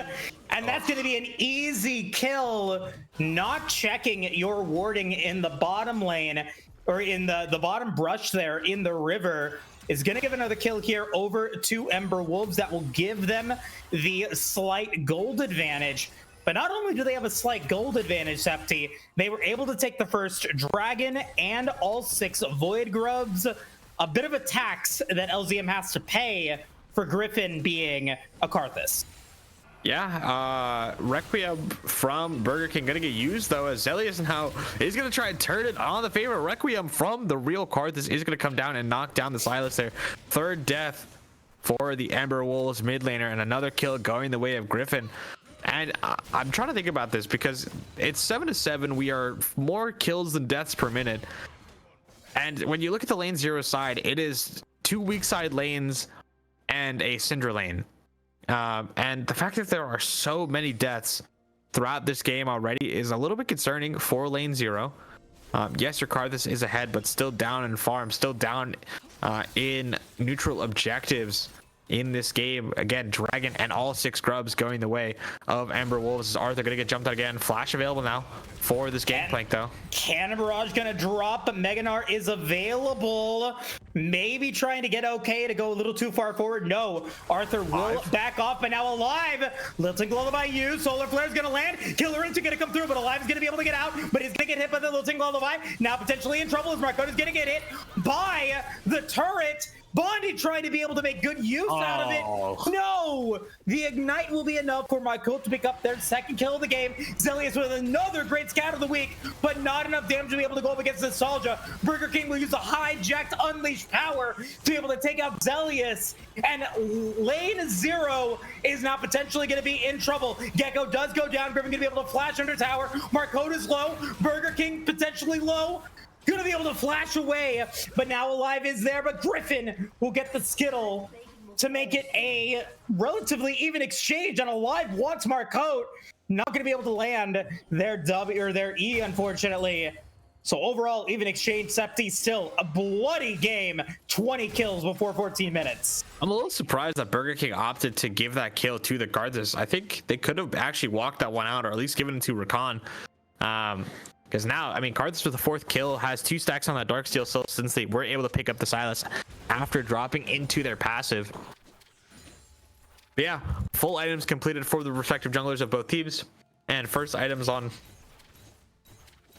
and that's gonna be an easy kill. Not checking your warding in the bottom lane, or in the bottom brush there in the river, is going to give another kill here over to Ember Wolves. That will give them the slight gold advantage. But not only do they have a slight gold advantage, Septi, they were able to take the first dragon and all 6 Void Grubs. A bit of a tax that LZM has to pay for Griffin being a Karthus. Yeah, Requiem from Burger King gonna get used though, as Zelius now is gonna try and turn it on the favor. Requiem from the real Karthus is gonna come down and knock down the Silas there. Third death for the Ember Wolves mid laner, and another kill going the way of Griffin. And I'm trying to think about this because it's 7-7. We are more kills than deaths per minute. And when you look at the lane 0 side, it is 2 weak side lanes and a Syndra lane. And the fact that there are so many deaths throughout this game already is a little bit concerning for lane 0. Yes, your Karthus is ahead, but still down in farm, still down in neutral objectives in this game. Again, Dragon and all 6 grubs going the way of Ember Wolves. Is Arthur gonna get jumped out again? Flash available now for this Gangplank though. Cannon Barrage gonna drop, but Meganar is available. Maybe trying to get okay to go a little too far forward. No, Arthur will back off, but now Alive. Lilting Lullaby used. Solar Flare is gonna land. Killer Into gonna come through, but Alive is gonna be able to get out, but he's gonna get hit by the Lilting Lullaby. Now potentially in trouble as Marauder is gonna get hit by the turret. Bondi trying to be able to make good use out of it. No! The Ignite will be enough for my coach to pick up their second kill of the game. Zelius with another great scout of the week, but not enough damage to be able to go up against Nostalgia. Burger King will use a hijacked Unleashed Power to be able to take out Zelius. And lane 0 is now potentially going to be in trouble. Gecko does go down. Griffin going to be able to flash under tower. Marauder is low. Burger King potentially low. Gonna be able to flash away, but now Alive is there, but Griffin will get the Skittle to make it a relatively even exchange, and Alive wants Marcote. Not gonna be able to land their W or their E, unfortunately. So overall, even exchange. Septi still a bloody game. 20 kills before 14 minutes. I'm a little surprised that Burger King opted to give that kill to the Karthus. I think they could have actually walked that one out, or at least given it to Rakan. Because now, I mean, Karthus with the 4th kill has 2 stacks on that Darksteel, so since they were able to pick up the Silas after dropping into their passive. But yeah, full items completed for the respective junglers of both teams, and first items on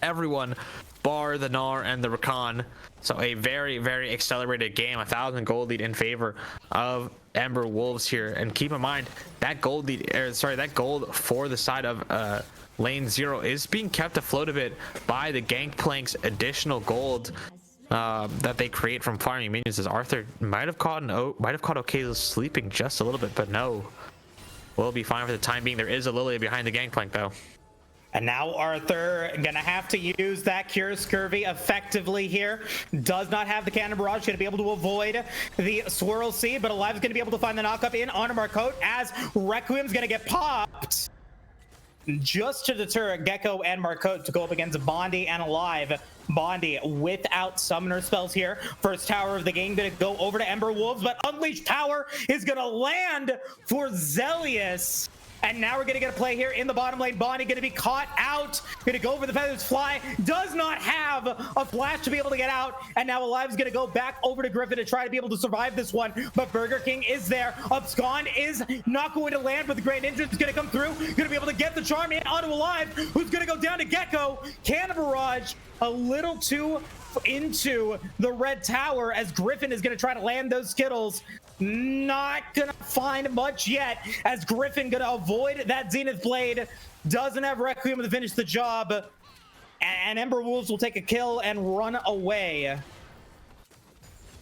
everyone bar the Gnar and the Rakan. So a very, very accelerated game. 1,000 gold lead in favor of Ember Wolves here. And keep in mind that gold lead, that gold for the side of lane 0 is being kept afloat a bit by the Gangplank's additional gold that they create from farming minions. As Arthur might have caught Okazo sleeping just a little bit, but no, we'll be fine for the time being. There is a Lilia behind the Gangplank though. And now Arthur gonna have to use that Cure Scurvy effectively here. Does not have the Cannon Barrage, gonna be able to avoid the Swirl Seed, but Alive is gonna be able to find the knockup in on Marcote as Requiem's gonna get popped. Just to deter Gecko and Marcote to go up against Bondi and Alive. Bondi without summoner spells here. First tower of the game gonna go over to Ember Wolves, but Unleashed Power is gonna land for Zelius. And now we're going to get a play here in the bottom lane. Bonnie going to be caught out. Going to go for the feathers fly. Does not have a flash to be able to get out. And now Alive's going to go back over to Griffin to try to be able to survive this one. But Burger King is there. Abscond is not going to land, but the Grand Ninja is going to come through. Going to be able to get the charm in onto Alive, who's going to go down to Gecko. Cannon Barrage a little too into the red tower as Griffin is going to try to land those Skittles. Not gonna find much yet as Griffin gonna avoid that Zenith Blade. Doesn't have Requiem to finish the job, and Ember Wolves will take a kill and run away.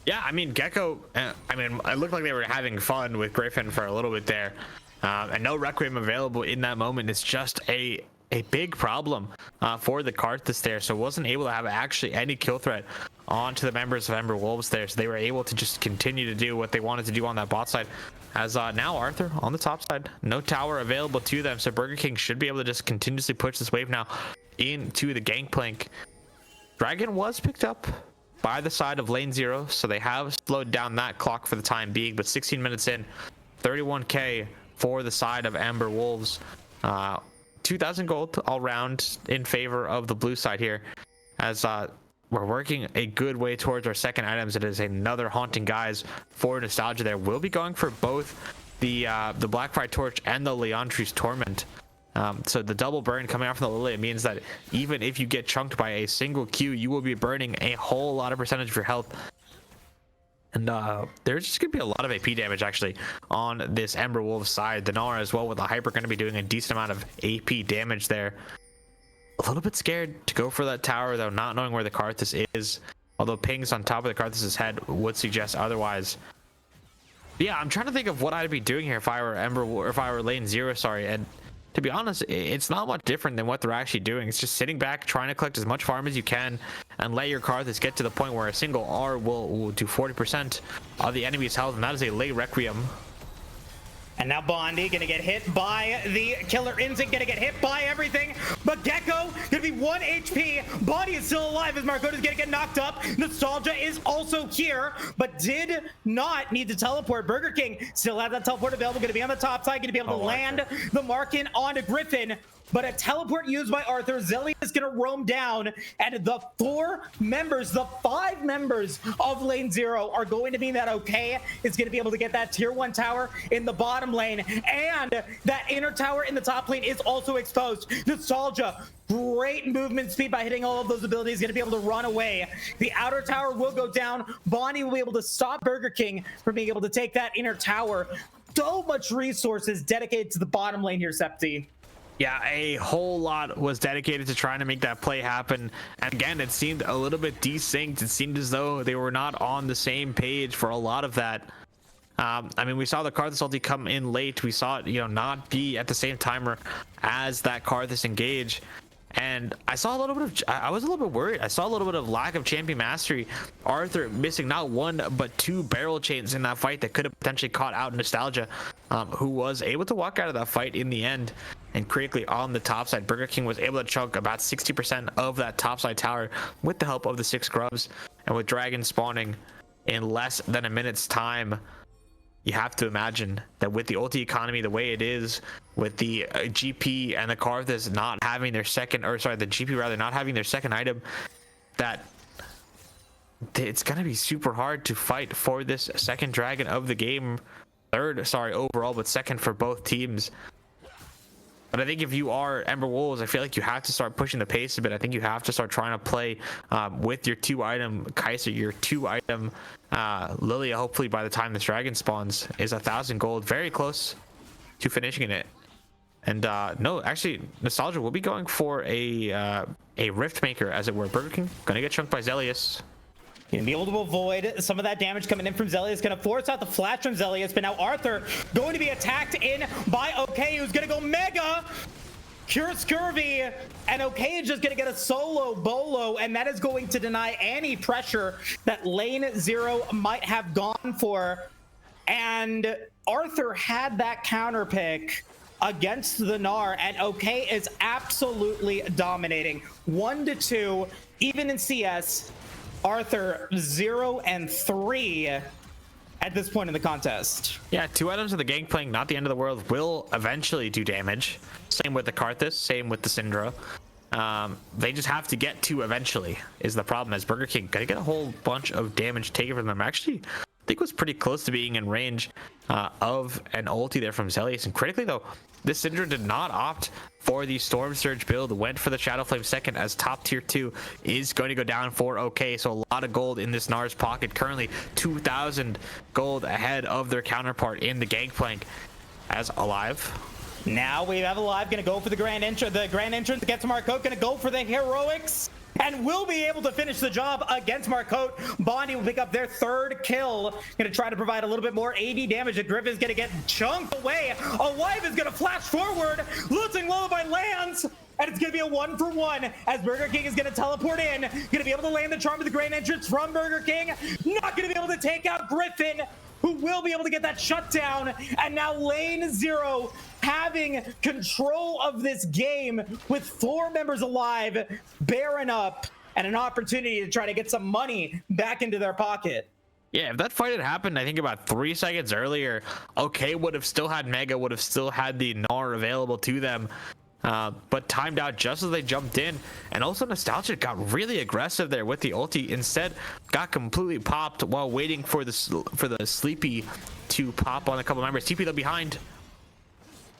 Yeah, I mean, Gecko, I mean, it looked like they were having fun with Griffin for a little bit there, and no Requiem available in that moment. It's just a big problem for the Karthus there, so wasn't able to have actually any kill threat onto the members of Ember Wolves there, so they were able to just continue to do what they wanted to do on that bot side. As now Arthur on the top side, no tower available to them, so Burger King should be able to just continuously push this wave now into the gangplank. Dragon was picked up by the side of lane 0, so they have slowed down that clock for the time being, but 16 minutes in, 31k for the side of Ember Wolves. 2,000 gold all round in favor of the blue side here, as we're working a good way towards our second items. It is another Haunting Guise for Nostalgia there. We'll be going for both the Blackfire Torch and the Leontri's Torment. So the double burn coming out from the Lily, it means that even if you get chunked by a single Q, you will be burning a whole lot of percentage of your health. And there's just going to be a lot of AP damage actually on this Ember Wolves side. The Nara as well with the Hyper going to be doing a decent amount of AP damage there. A little bit scared to go for that tower though, not knowing where the Karthus is. Although pings on top of the Karthus's head would suggest otherwise. But yeah, I'm trying to think of what I'd be doing here if I were Ember, or if I were lane 0, sorry. And to be honest, it's not much different than what they're actually doing. It's just sitting back, trying to collect as much farm as you can, and let your Karthus get to the point where a single R will do 40% of the enemy's health, and that is a late Requiem. And now Bondi gonna get hit by the Killer Instinct, gonna get hit by everything, but Gecko gonna be 1 HP. Bondi is still alive as Marauder's gonna get knocked up. Nostalgia is also here, but did not need to teleport. Burger King still have that teleport available, gonna be on the top side, gonna be able to land the Markin onto Griffin. But a teleport used by Arthur. Zelly is going to roam down, and the 5 members of lane 0 are going to mean that OK is going to be able to get that tier 1 tower in the bottom lane, and that inner tower in the top lane is also exposed. Nostalgia, great movement speed by hitting all of those abilities, going to be able to run away. The outer tower will go down. Bonnie will be able to stop Burger King from being able to take that inner tower. So much resources dedicated to the bottom lane here, Septi. Yeah, a whole lot was dedicated to trying to make that play happen. And again, it seemed a little bit desynced. It seemed as though they were not on the same page for a lot of that. I mean, we saw the Karthus ulti come in late. We saw it, not be at the same timer as that Karthus engage. And I saw a little bit of, I was a little bit worried. I saw a little bit of lack of champion mastery. Arthur missing not 1, but 2 barrel chains in that fight that could have potentially caught out Nostalgia, who was able to walk out of that fight in the end. And critically on the top side, Burger King was able to chunk about 60% of that top side tower with the help of the 6 grubs. And with Dragon spawning in less than a minute's time, you have to imagine that with the ulti economy the way it is, with the GP and the Karthus not having their second, or sorry, the GP rather not having their second item, that it's gonna be super hard to fight for this second dragon of the game. Third, sorry, overall, but second for both teams. But I think if you are Ember Wolves, I feel like you have to start pushing the pace a bit. I think you have to start trying to play with your 2-item Kai'Sa, your 2-item Lilia. Hopefully by the time this dragon spawns is 1,000 gold, very close to finishing it. And no, actually, Nostalgia will be going for a Rift Maker, as it were. Burger King gonna get chunked by Zelius. Gonna be able to avoid some of that damage coming in from Zelius. Gonna force out the flash from Zelius, but now Arthur going to be attacked in by OK, who's gonna go mega cure Scurvy, and OK is just gonna get a solo bolo, and that is going to deny any pressure that lane 0 might have gone for. And Arthur had that counter pick against the Gnar, and OK is absolutely dominating. 1-2, even in CS. Arthur 0 and 3. at this point in the contest. Yeah, 2 items of the Gangplank, not the end of the world, will eventually do damage. Same with the Karthus, same with the Syndra. They just have to get 2 eventually, is the problem, as Burger King gonna get a whole bunch of damage taken from them. Actually, I think was pretty close to being in range of an ulti there from Zelius. And critically though, this Syndra did not opt for the Storm Surge build, went for the Shadow Flame second, as top tier 2 is going to go down for OK. So a lot of gold in this Gnar's pocket, currently 2,000 gold ahead of their counterpart in the Gangplank, as Alive. Now we have Alive gonna go for the grand entrance. The grand entrance gets Marcote, gonna go for the heroics, and will be able to finish the job against Marcote. Bondi will pick up their 3rd kill. Gonna try to provide a little bit more AD damage. The Griffin's gonna get chunked away. Alive is gonna flash forward. Losing Lullaby lands. And it's going to be a 1-for-1 as Burger King is going to teleport in. Going to be able to land the charm of the grand entrance from Burger King. Not going to be able to take out Griffin, who will be able to get that shutdown. And now Lane Zero having control of this game with 4 members alive, Baron up, and an opportunity to try to get some money back into their pocket. Yeah, if that fight had happened, I think about 3 seconds earlier, OK would have still had Mega, would have still had the Gnar available to them. But timed out just as they jumped in. And also Nostalgic got really aggressive there with the ulti. Instead, got completely popped while waiting for the Sleepy to pop on a couple members. TP though behind.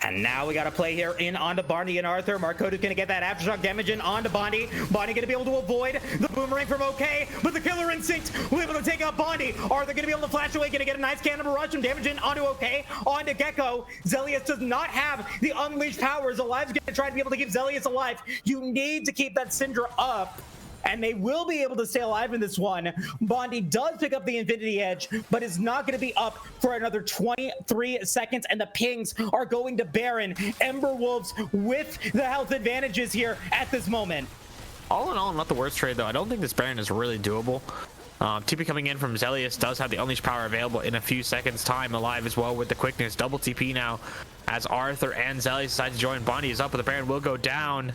And now we got to play here in onto Barney and Arthur. Marcote is going to get that aftershock damage in onto Bondi. Bondi going to be able to avoid the boomerang from OK, but the Killer Instinct will be able to take out Bondi. Arthur going to be able to flash away, going to get a nice cannon barrage from damage in onto OK, onto Gecko. Zelius does not have the unleashed powers. Alive's going to try to be able to keep Zelius alive. You need to keep that Syndra up, and they will be able to stay alive in this one. Bondi does pick up the Infinity Edge, but is not going to be up for another 23 seconds, and the pings are going to Baron. Ember Wolves with the health advantages here at this moment. All in all, not the worst trade, though. I don't think this Baron is really doable. TP coming in from Zelius does have the Unleashed power available in a few seconds time. Alive as well with the quickness. Double TP now as Arthur and Zelius decide to join. Bondi is up, but the Baron will go down.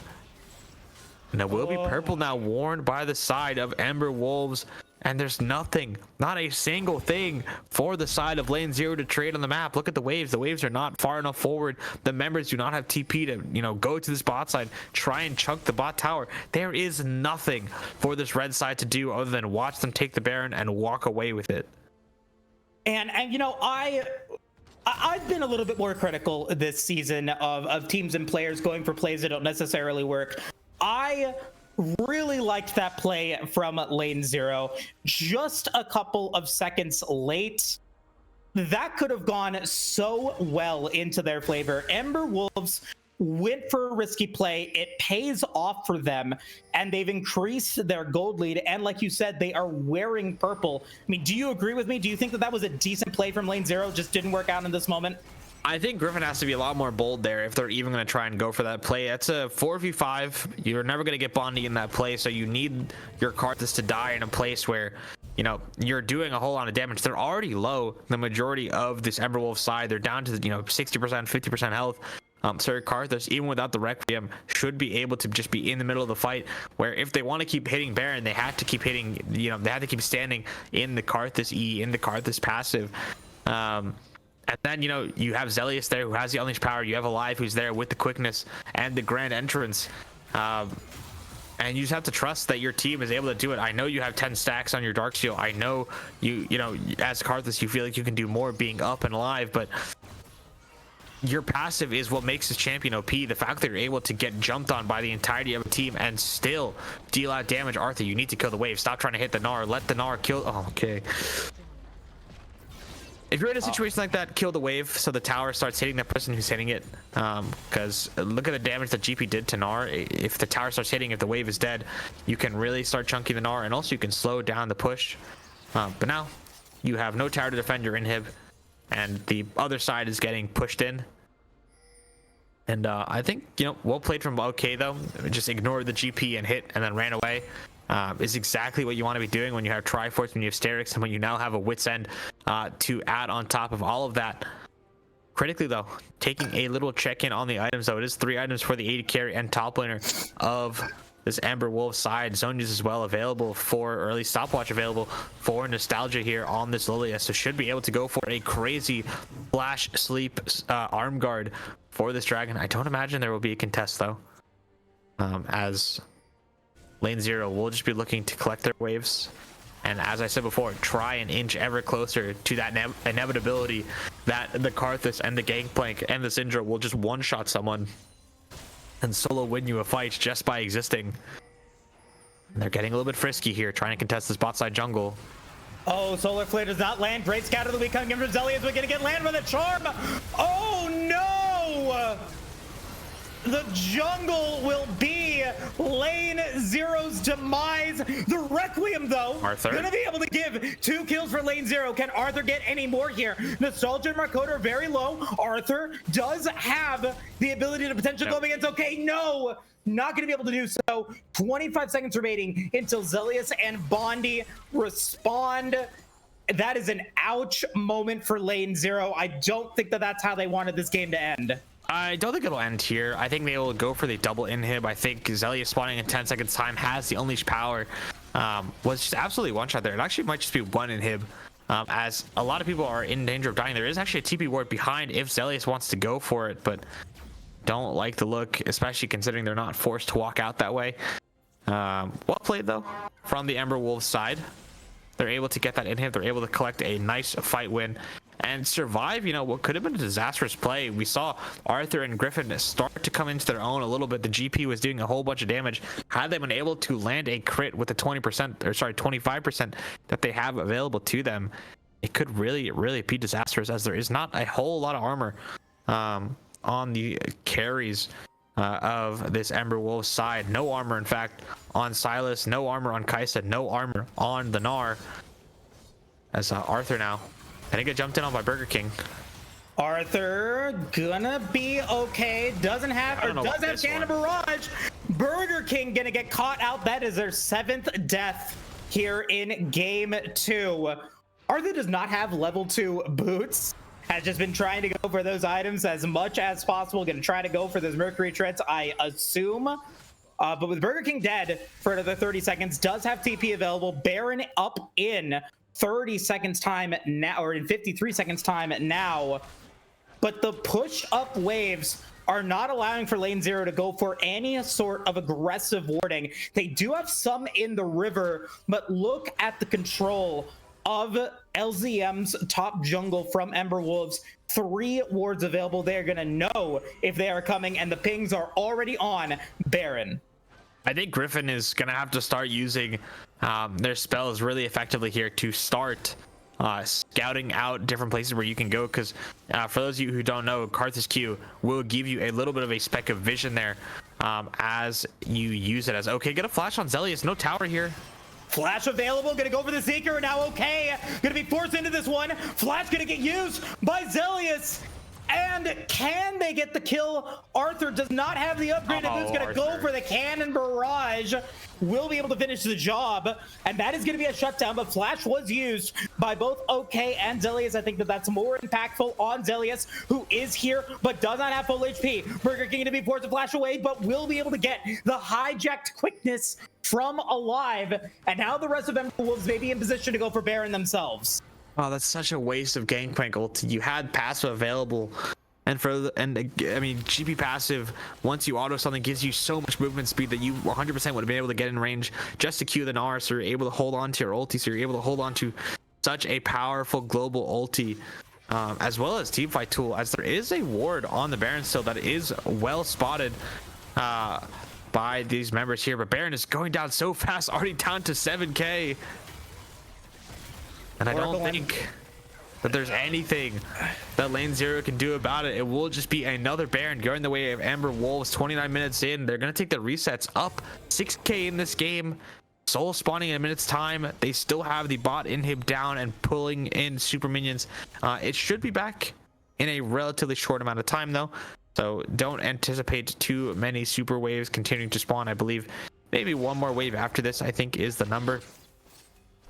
And it will be purple now, warned by the side of Ember Wolves. And there's nothing, not a single thing for the side of Lane Zero to trade on the map. Look at the waves. The waves are not far enough forward. The members do not have TP to, go to this bot side, try and chunk the bot tower. There is nothing for this red side to do other than watch them take the Baron and walk away with it. And I've been a little bit more critical this season of teams and players going for plays that don't necessarily work. I really liked that play from Lane Zero. Just a couple of seconds late, that could have gone so well into their flavor. Ember Wolves went for a risky play. It pays off for them, and they've increased their gold lead. And like you said, they are wearing purple. I mean, do you agree with me? Do you think that was a decent play from Lane Zero? Just didn't work out in this moment? I think Griffin has to be a lot more bold there if they're even going to try and go for that play. That's a 4v5. You're never going to get Bondi in that play, so you need your Karthus to die in a place where, you're doing a whole lot of damage. They're already low, the majority of this Ember Wolf side. They're down to, 60%, 50% health. So Karthus, even without the Requiem, should be able to just be in the middle of the fight, where if they want to keep hitting Baron, they have to keep hitting, they have to keep standing in the Karthus E, in the Karthus passive. And then, you have Zelius there who has the Unleashed power. You have Alive who's there with the quickness and the grand entrance. And you just have to trust that your team is able to do it. I know you have 10 stacks on your Darksteel. I know as Karthus, you feel like you can do more being up and alive, but your passive is what makes this champion OP. The fact that you're able to get jumped on by the entirety of a team and still deal out damage. Arthur, you need to kill the wave. Stop trying to hit the Gnar. Let the Gnar kill. Oh, okay. If you're in a situation like that, kill the wave so the tower starts hitting the person who's hitting it. Because look at the damage that GP did to Gnar. If the tower starts hitting, if the wave is dead, you can really start chunking the Gnar, and also you can slow down the push. But now you have no tower to defend your inhib, and the other side is getting pushed in. And I think, well played from OK though. Just ignored the GP and hit and then ran away. Is exactly what you want to be doing when you have Triforce, when you have Sterix, and when you now have a Wit's End to add on top of all of that. Critically though, taking a little check-in on the items though. It is 3 items for the AD carry and top laner of this Ember Wolf side. Zone use as well available for, or at least stopwatch available for Nostalgia here on this Lilia. So should be able to go for a crazy flash sleep arm guard for this dragon. I don't imagine there will be a contest though, as lane 0 will just be looking to collect their waves. And as I said before, try and inch ever closer to that inevitability that the Karthus and the Gangplank and the Syndra will just one-shot someone and solo win you a fight just by existing. And they're getting a little bit frisky here, trying to contest this bot side jungle. Oh, Solar Flare does not land. Great scout of the week coming in from Zelius. We're going to get land with a charm. Oh, no! The jungle will be lane 0's demise. The Requiem, though, gonna be able to give 2 kills for lane 0. Can Arthur get any more here? Nostalgia and Marauder are very low. Arthur does have the ability to potentially go against. Okay, no, not gonna be able to do so. 25 seconds remaining until Zelius and Bondi respond. That is an ouch moment for lane 0. I don't think that that's how they wanted this game to end. I don't think it'll end here. I think they will go for the double inhib. I think Zelius spawning in 10 seconds time has the unleashed power. Was just absolutely one shot there. It actually might just be one inhib, as a lot of people are in danger of dying. There is actually a TP ward behind if Zelius wants to go for it, but don't like the look, especially considering they're not forced to walk out that way. Well played though from the Ember Wolves side. They're able to get that inhib. They're able to collect a nice fight win and survive, you know, what could have been a disastrous play. We saw Arthur and Griffin start to come into their own a little bit. The GP was doing a whole bunch of damage. Had they been able to land a crit with the 20%, or sorry, 25% that they have available to them, it could really, really be disastrous, as there is not a whole lot of armor on the carries of this Ember Wolf side. No armor, in fact, on Silas. No armor on Kaisa. No armor on the Gnar. As Arthur now, I think it jumped in on by Burger King. Arthur gonna be okay. Does have Cannon Barrage. Burger King gonna get caught out. That is their 7th death here in game 2. Arthur does not have level 2 boots. Has just been trying to go for those items as much as possible. Gonna try to go for those Mercury treads, I assume. But with Burger King dead for another 30 seconds, does have TP available. Baron up in 30 seconds time now, or in 53 seconds time now. But the push up waves are not allowing for lane 0 to go for any sort of aggressive warding. They do have some in the river, but look at the control of LZM's top jungle from Ember Wolves. 3 wards available. They're gonna know if they are coming, and the pings are already on Baron. I think Griffin is gonna have to start using their spells really effectively here to start scouting out different places where you can go, because for those of you who don't know, Karthus Q will give you a little bit of a speck of vision there as you use it. As okay, get a flash on Zelius. No tower here. Flash available, gonna go for the Seeker, now okay, gonna be forced into this one. Flash gonna get used by Zelius, and can they get the kill? Arthur does not have the upgrade, and it's gonna go for the Cannon Barrage. Will be able to finish the job, and that is gonna be a shutdown, but Flash was used by both OK and Zelius. I think that that's more impactful on Zelius, who is here, but does not have full HP. Burger King gonna be forced to flash away, but will be able to get the hijacked quickness from Alive, and now the rest of Ember Wolves may be in position to go for Baron themselves. Oh, that's such a waste of Gangplank ult. You had passive available, and I mean, GP passive, once you auto something, gives you so much movement speed that you 100% would have been able to get in range just to Q the Gnar, so you're able to hold on to your ulti, so you're able to hold on to such a powerful global ulti, as well as teamfight tool, as there is a ward on the Baron still that is well spotted by these members here, but Baron is going down so fast, already down to 7k. And I don't think that there's anything that lane 0 can do about it. It will just be another Baron going the way of Ember Wolves. 29 minutes in, they're going to take the resets up 6k in this game. Soul spawning in a minute's time. They still have the bot inhib down and pulling in super minions. It should be back in a relatively short amount of time though, so don't anticipate too many super waves continuing to spawn. I believe maybe one more wave after this, I think, is the number.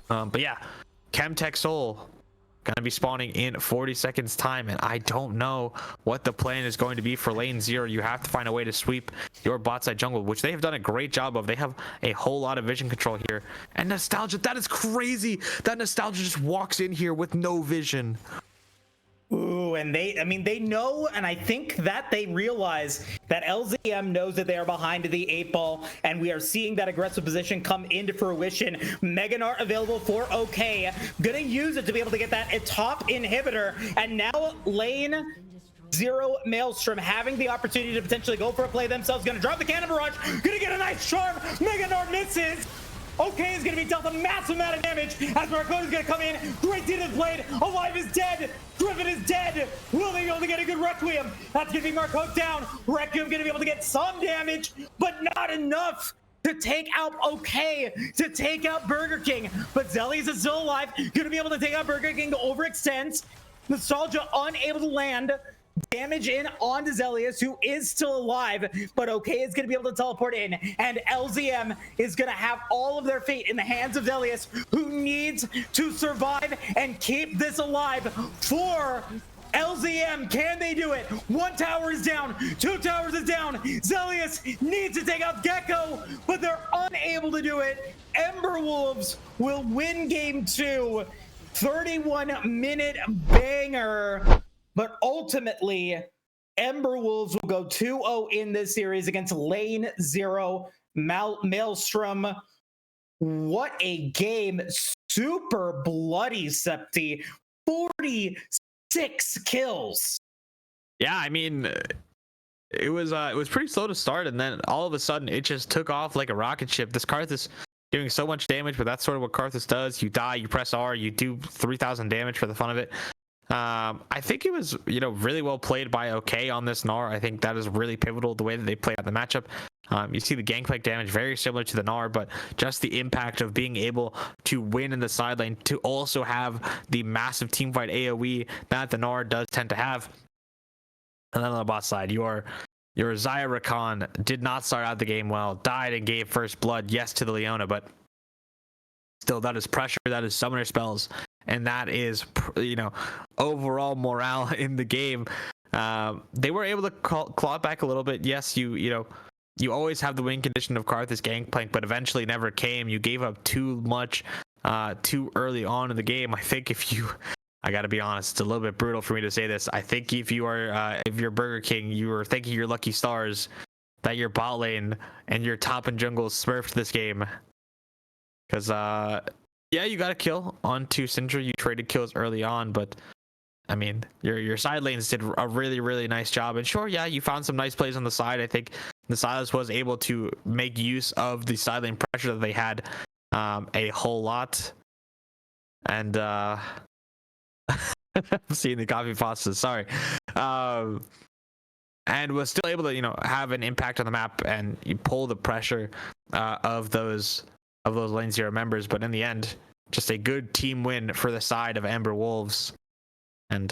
But yeah, Chemtech Soul gonna be spawning in 40 seconds time, and I don't know what the plan is going to be for lane 0. You have to find a way to sweep your bot side jungle, which they have done a great job of. They have a whole lot of vision control here, and Nostalgia, that is crazy that Nostalgia just walks in here with no vision. Ooh, and they know, and I think that they realize that LZM knows that they are behind the 8-ball, and we are seeing that aggressive position come into fruition. Meganar available for OK. Gonna use it to be able to get that top inhibitor, and now lane 0 Maelstrom having the opportunity to potentially go for a play themselves. Gonna drop the cannon barrage, gonna get a nice charm. Meganar misses. OK is going to be dealt a massive amount of damage as Marauder is going to come in. Great deed is played. Alive is dead. Driven is dead. Will they be able to get a good Requiem? That's going to be Marauder down. Requiem going to be able to get some damage, but not enough to take out OK, to take out Burger King. But Zelius is still alive. Going to be able to take out Burger King to overextend. Nostalgia unable to land. Damage in onto Zelius, who is still alive, but OK is going to be able to teleport in, and LZM is going to have all of their fate in the hands of Zelius, who needs to survive and keep this alive for LZM. Can they do it? 1 tower is down, 2 towers is down. Zelius needs to take out Gecko, but they're unable to do it. Ember Wolves will win game 2. 31-minute banger. But ultimately, Ember Wolves will go 2-0 in this series against lane 0 Maelstrom. What a game. Super bloody, Septi. 46 kills. Yeah, I mean, it was pretty slow to start, and then all of a sudden it just took off like a rocket ship. This Karth is doing so much damage, but that's sort of what Karthus does. You die, you press R, you do 3,000 damage for the fun of it. I think it was, really well played by OK on this Gnar. I think that is really pivotal, the way that they played out the matchup. You see the gangplank damage very similar to the Gnar, but just the impact of being able to win in the side lane, to also have the massive teamfight AoE that the Gnar does tend to have. And then on the bot side, your Zaya Rakan did not start out the game well, died and gave first blood, yes, to the Leona, but still, that is pressure, that is summoner spells. And that is, overall morale in the game. They were able to claw back a little bit. Yes, you always have the win condition of Karthus Gangplank, but eventually never came. You gave up too much too early on in the game. I think I gotta be honest, it's a little bit brutal for me to say this. I think if you're Burger King, you were thanking your lucky stars that your bot lane and your top and jungle smurfed this game. Because yeah, you got a kill onto Syndra. You traded kills early on, but I mean, your side lanes did a really, really nice job. And sure, yeah, you found some nice plays on the side. I think the Silas was able to make use of the side lane pressure that they had a whole lot. And I'm seeing the coffee pasta, sorry. And was still able to, have an impact on the map, and you pull the pressure of those lane 0 members. But in the end, just a good team win for the side of Ember Wolves, and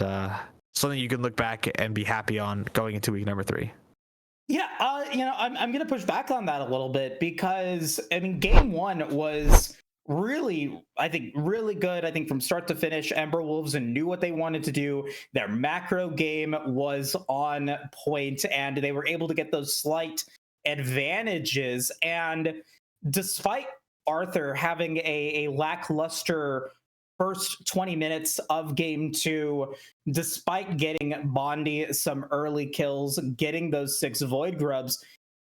something you can look back and be happy on going into week number 3. Yeah, I'm going to push back on that a little bit, because I mean, game 1 was really good. I think from start to finish, Ember Wolves knew what they wanted to do. Their macro game was on point, and they were able to get those slight advantages. And despite Arthur having a lackluster first 20 minutes of game 2, despite getting Bondi some early kills, getting those 6 Void Grubs,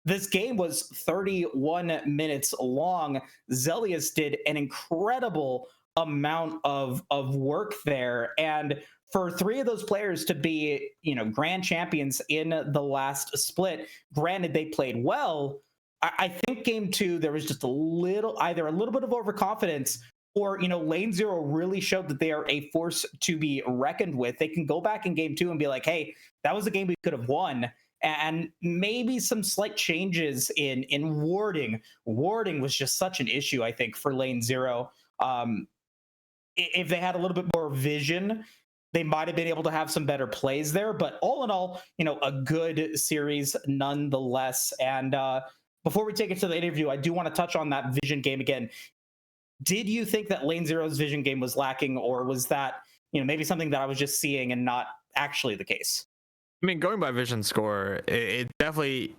this game was 31 minutes long. Zelius did an incredible amount of work there. And for 3 of those players to be, grand champions in the last split, granted they played well, I think game 2, there was just either a little bit of overconfidence, or, lane 0 really showed that they are a force to be reckoned with. They can go back in game 2 and be like, hey, that was a game we could have won. And maybe some slight changes in warding. Warding was just such an issue, I think, for lane 0. If they had a little bit more vision, they might have been able to have some better plays there. But all in all, a good series nonetheless. And before we take it to the interview, I do want to touch on that vision game again. Did you think that lane 0's vision game was lacking, or was that maybe something that I was just seeing and not actually the case. I mean, going by vision score, it definitely,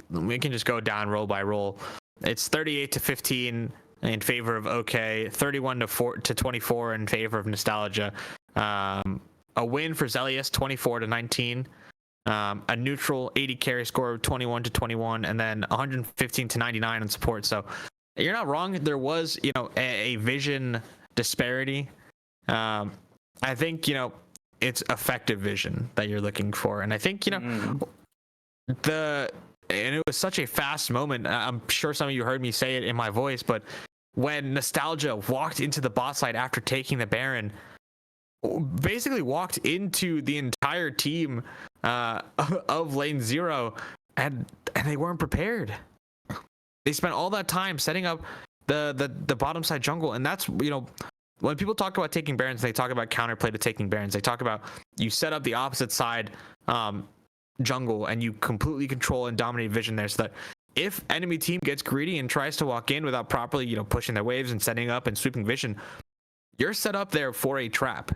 we can just go down roll by roll. It's 38-15 in favor of OK, 31-24 in favor of Nostalgia. A win for Zelius, 24-19. A neutral 80 carry score, 21-21, and then 115-99 in support. So you're not wrong. There was, a vision disparity. I think, it's effective vision that you're looking for. And I think, and it was such a fast moment. I'm sure some of you heard me say it in my voice, but when Nostalgia walked into the bot side after taking the Baron, basically walked into the entire team of lane 0, and they weren't prepared. They spent all that time setting up the bottom side jungle, and that's, when people talk about taking Barons, they talk about counterplay to taking Barons. They talk about you set up the opposite side jungle and you completely control and dominate vision there, so that if enemy team gets greedy and tries to walk in without properly, pushing their waves and setting up and sweeping vision, you're set up there for a trap.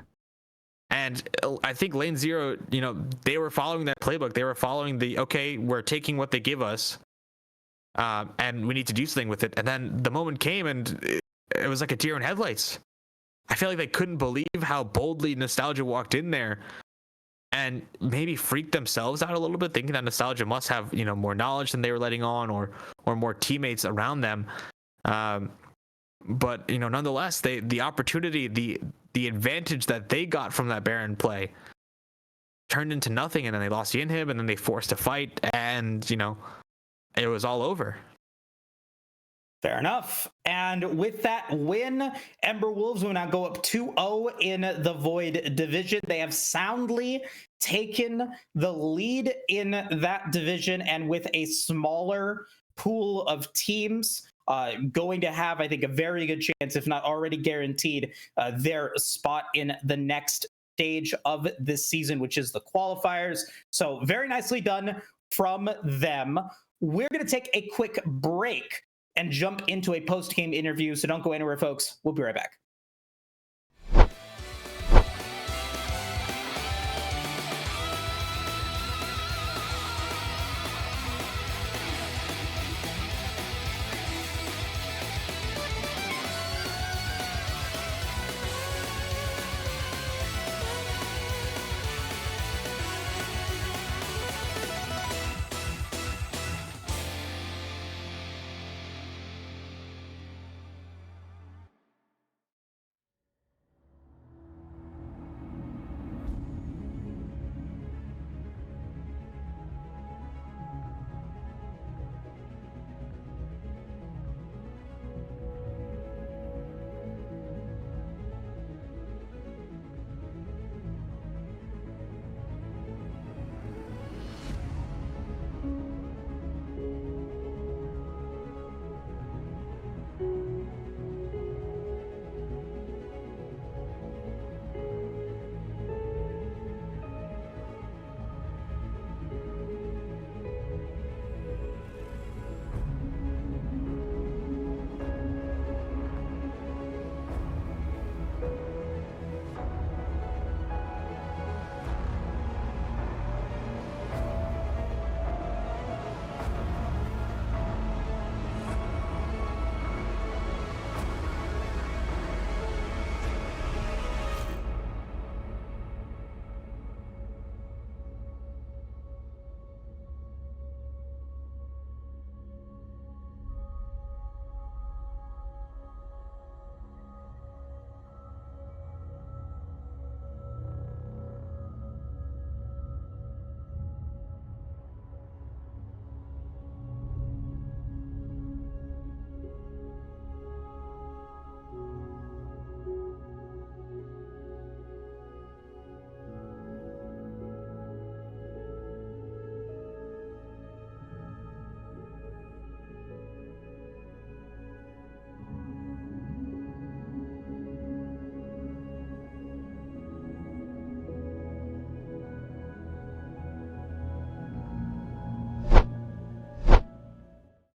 And I think lane 0, they were following that playbook. They were following okay, we're taking what they give us, and we need to do something with it. And then the moment came, and it was like a deer in headlights. I feel like they couldn't believe how boldly Nostalgia walked in there and maybe freaked themselves out a little bit, thinking that Nostalgia must have, more knowledge than they were letting on, or more teammates around them. But nonetheless, the opportunity, the advantage that they got from that Baron play turned into nothing, and then they lost the inhib, and then they forced a fight, and it was all over. Fair enough. And with that win, Ember Wolves will now go up 2-0 in the Void division. They have soundly taken the lead in that division, and with a smaller pool of teams, going to have, I think, a very good chance, if not already guaranteed, their spot in the next stage of this season, which is the qualifiers. So very nicely done from them. We're going to take a quick break and jump into a post-game interview, so don't go anywhere, folks. We'll be right back.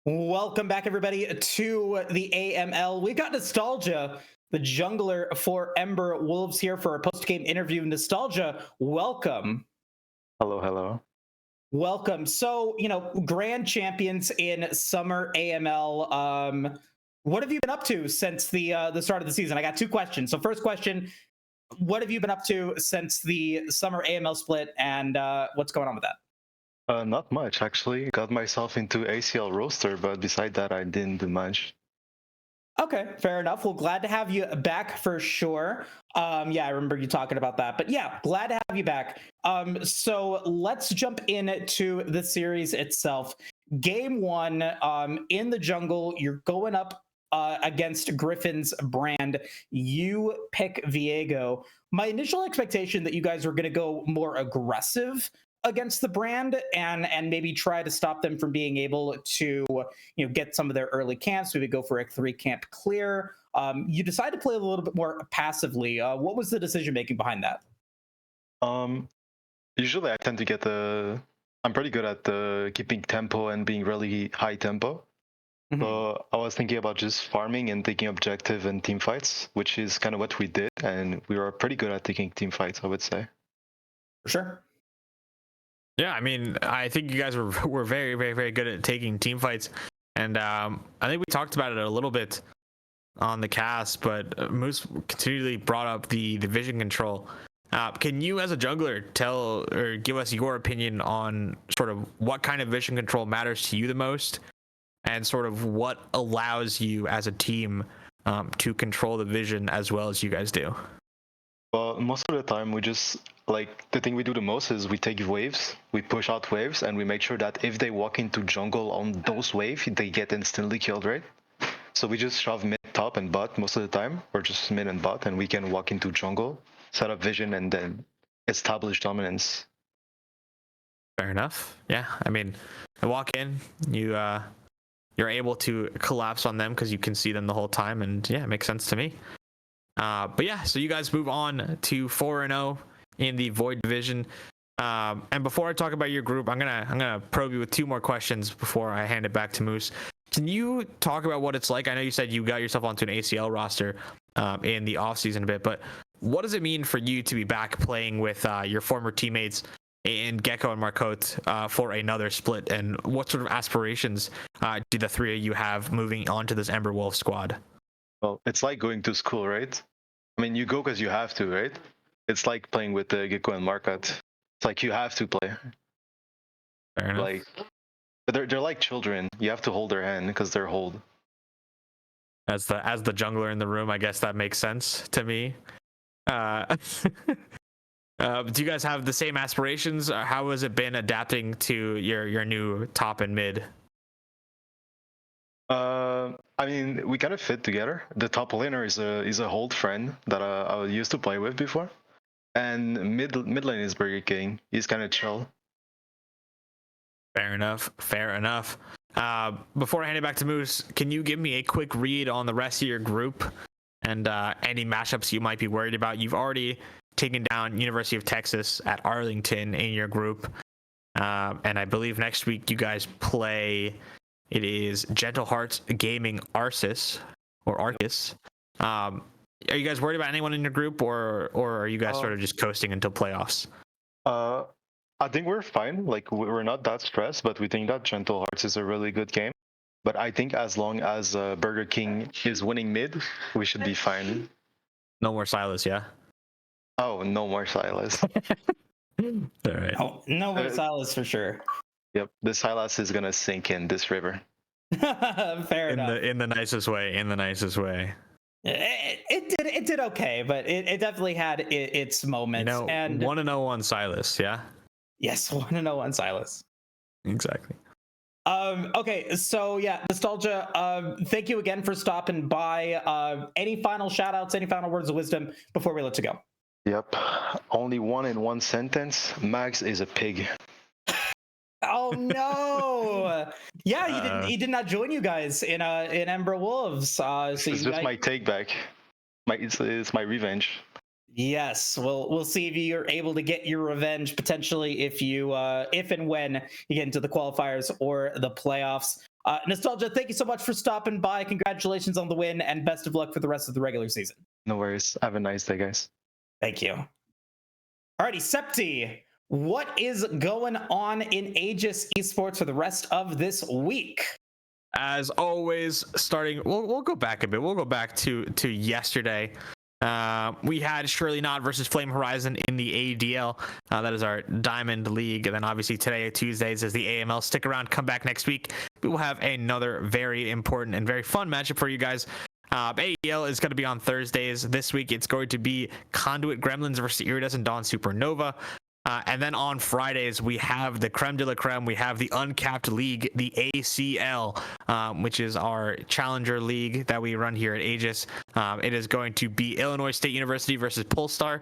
Welcome back, everybody, to the AML. We've got Nostalgia the jungler for Ember Wolves, here for a post-game interview. Nostalgia, welcome. Hello, hello. Welcome. So, grand champions in Summer AML. What have you been up to since the start of the season? I got two questions. So, first question, what have you been up to since the Summer AML split, and what's going on with that? Not much, actually. Got myself into ACL roster, but beside that, I didn't do much. Okay, fair enough. Well, glad to have you back for sure. Yeah, I remember you talking about that. But yeah, glad to have you back. So let's jump into the series itself. Game one, in the jungle, you're going up against Griffin's brand. You pick Viego. My initial expectation that you guys were going to go more aggressive against the brand and maybe try to stop them from being able to get some of their early camps, maybe go for a 3-camp clear. You decide to play a little bit more passively. What was the decision making behind that? Usually I tend to get I'm pretty good at keeping tempo and being really high tempo. So I was thinking about just farming and taking objective and team fights, which is kind of what we did, and we were pretty good at taking team fights, I would say. For sure. Yeah, I mean, I think you guys were very, very, very good at taking team fights, and I think we talked about it a little bit on the cast, but Moose continually brought up the vision control. Can you, as a jungler, tell or give us your opinion on sort of what kind of vision control matters to you the most, and sort of what allows you as a team to control the vision as well as you guys do? Well, most of the time we just, the thing we do the most is we take waves, we push out waves, and we make sure that if they walk into jungle on those waves, they get instantly killed, right? So we just shove mid, top, and bot most of the time, or just mid and bot, and we can walk into jungle, set up vision, and then establish dominance. Fair enough. Yeah, I mean, I walk in, you're able to collapse on them because you can see them the whole time, and yeah, it makes sense to me. But yeah, so you guys move on to 4-0 in the Void division. And before I talk about your group, I'm gonna probe you with two more questions before I hand it back to Moose. Can you talk about what it's like? I know you said you got yourself onto an ACL roster in the offseason a bit, but what does it mean for you to be back playing with your former teammates in Gecko and Marcotte for another split? And what sort of aspirations do the three of you have moving on to this Ember Wolf squad? Well, it's like going to school, right? I mean, you go because you have to, right? It's like playing with Gecko and Marcotte. It's like you have to play. Fair enough. But they're like children. You have to hold their hand because they're old. As the jungler in the room, I guess that makes sense to me. Do you guys have the same aspirations? How has it been adapting to your new top and mid? I mean, we kind of fit together. The top laner is a old friend that I used to play with before, and mid lane is Burger King. He's kind of chill. Fair enough. Before I hand it back to Moose, can you give me a quick read on the rest of your group and any matchups you might be worried about? You've already taken down University of Texas at Arlington in your group, and I believe next week you guys play. It is Gentle Hearts Gaming Arceus. Are you guys worried about anyone in your group, or are you guys sort of just coasting until playoffs? I think we're fine. We're not that stressed, but we think that Gentle Hearts is a really good game. But I think as long as Burger King is winning mid, we should be fine. No more Silas, yeah? Oh, no more Silas. All right. Oh, no more Silas for sure. Yep, the Silas is gonna sink in this river. Fair enough. In the nicest way. It did okay, but it definitely had its moments. And 1-0 on Silas, yeah? Yes, 1-0 on Silas. Exactly. Okay, so yeah, Nostalgia, thank you again for stopping by. Any final shout outs, any final words of wisdom before we let you go? Yep, only one in one sentence. Max is a pig. Oh no! Yeah, he did not join you guys in Ember Wolves. So it's just my take back. It's my revenge. Yes, we'll see if you're able to get your revenge potentially if and when you get into the qualifiers or the playoffs. Nostalgia, thank you so much for stopping by. Congratulations on the win, and best of luck for the rest of the regular season. No worries. Have a nice day, guys. Thank you. Alrighty, Septi, what is going on in Aegis Esports for the rest of this week? As always, we'll go back a bit. We'll go back to yesterday. We had Surely Not versus Flame Horizon in the ADL. That is our Diamond League. And then obviously today, Tuesdays, is the AML. Stick around, come back next week. We will have another very important and very fun matchup for you guys. AEL is going to be on Thursdays. This week, it's going to be Conduit Gremlins versus Iridescent Dawn Supernova. And then on Fridays, we have the creme de la creme. We have the uncapped league, the ACL, which is our challenger league that we run here at Aegis. It is going to be Illinois State University versus Polestar.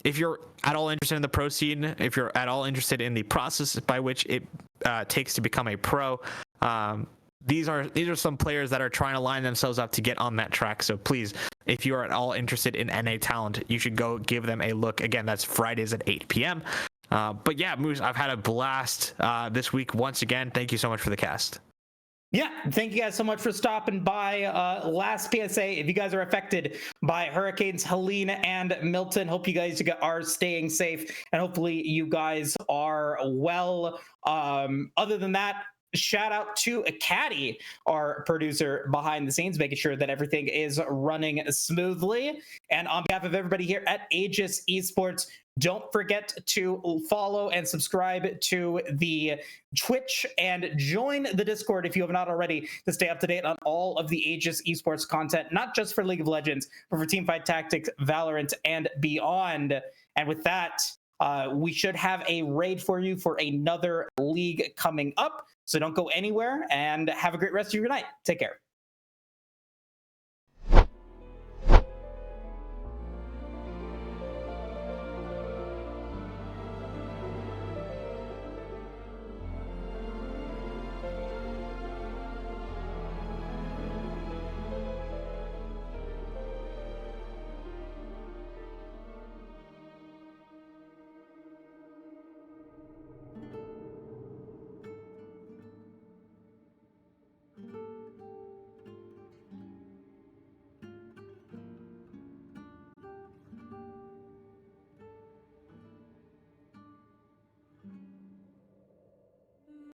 If you're at all interested in the pro scene, if you're at all interested in the process by which it takes to become a pro, these are some players that are trying to line themselves up to get on that track. So please, if you are at all interested in NA talent, you should go give them a look. Again, that's Fridays at 8 p.m. But yeah, Moose, I've had a blast this week once again. Thank you so much for the cast. Yeah, thank you guys so much for stopping by. Last PSA, if you guys are affected by Hurricanes Helene and Milton, hope you guys are staying safe, and hopefully you guys are well. Other than that, shout out to Caddy, our producer behind the scenes, making sure that everything is running smoothly. And on behalf of everybody here at Aegis Esports, don't forget to follow and subscribe to the Twitch and join the Discord if you have not already, to stay up to date on all of the Aegis Esports content, not just for League of Legends, but for Teamfight Tactics, Valorant, and beyond. And with that, we should have a raid for you for another league coming up. So don't go anywhere, and have a great rest of your night. Take care.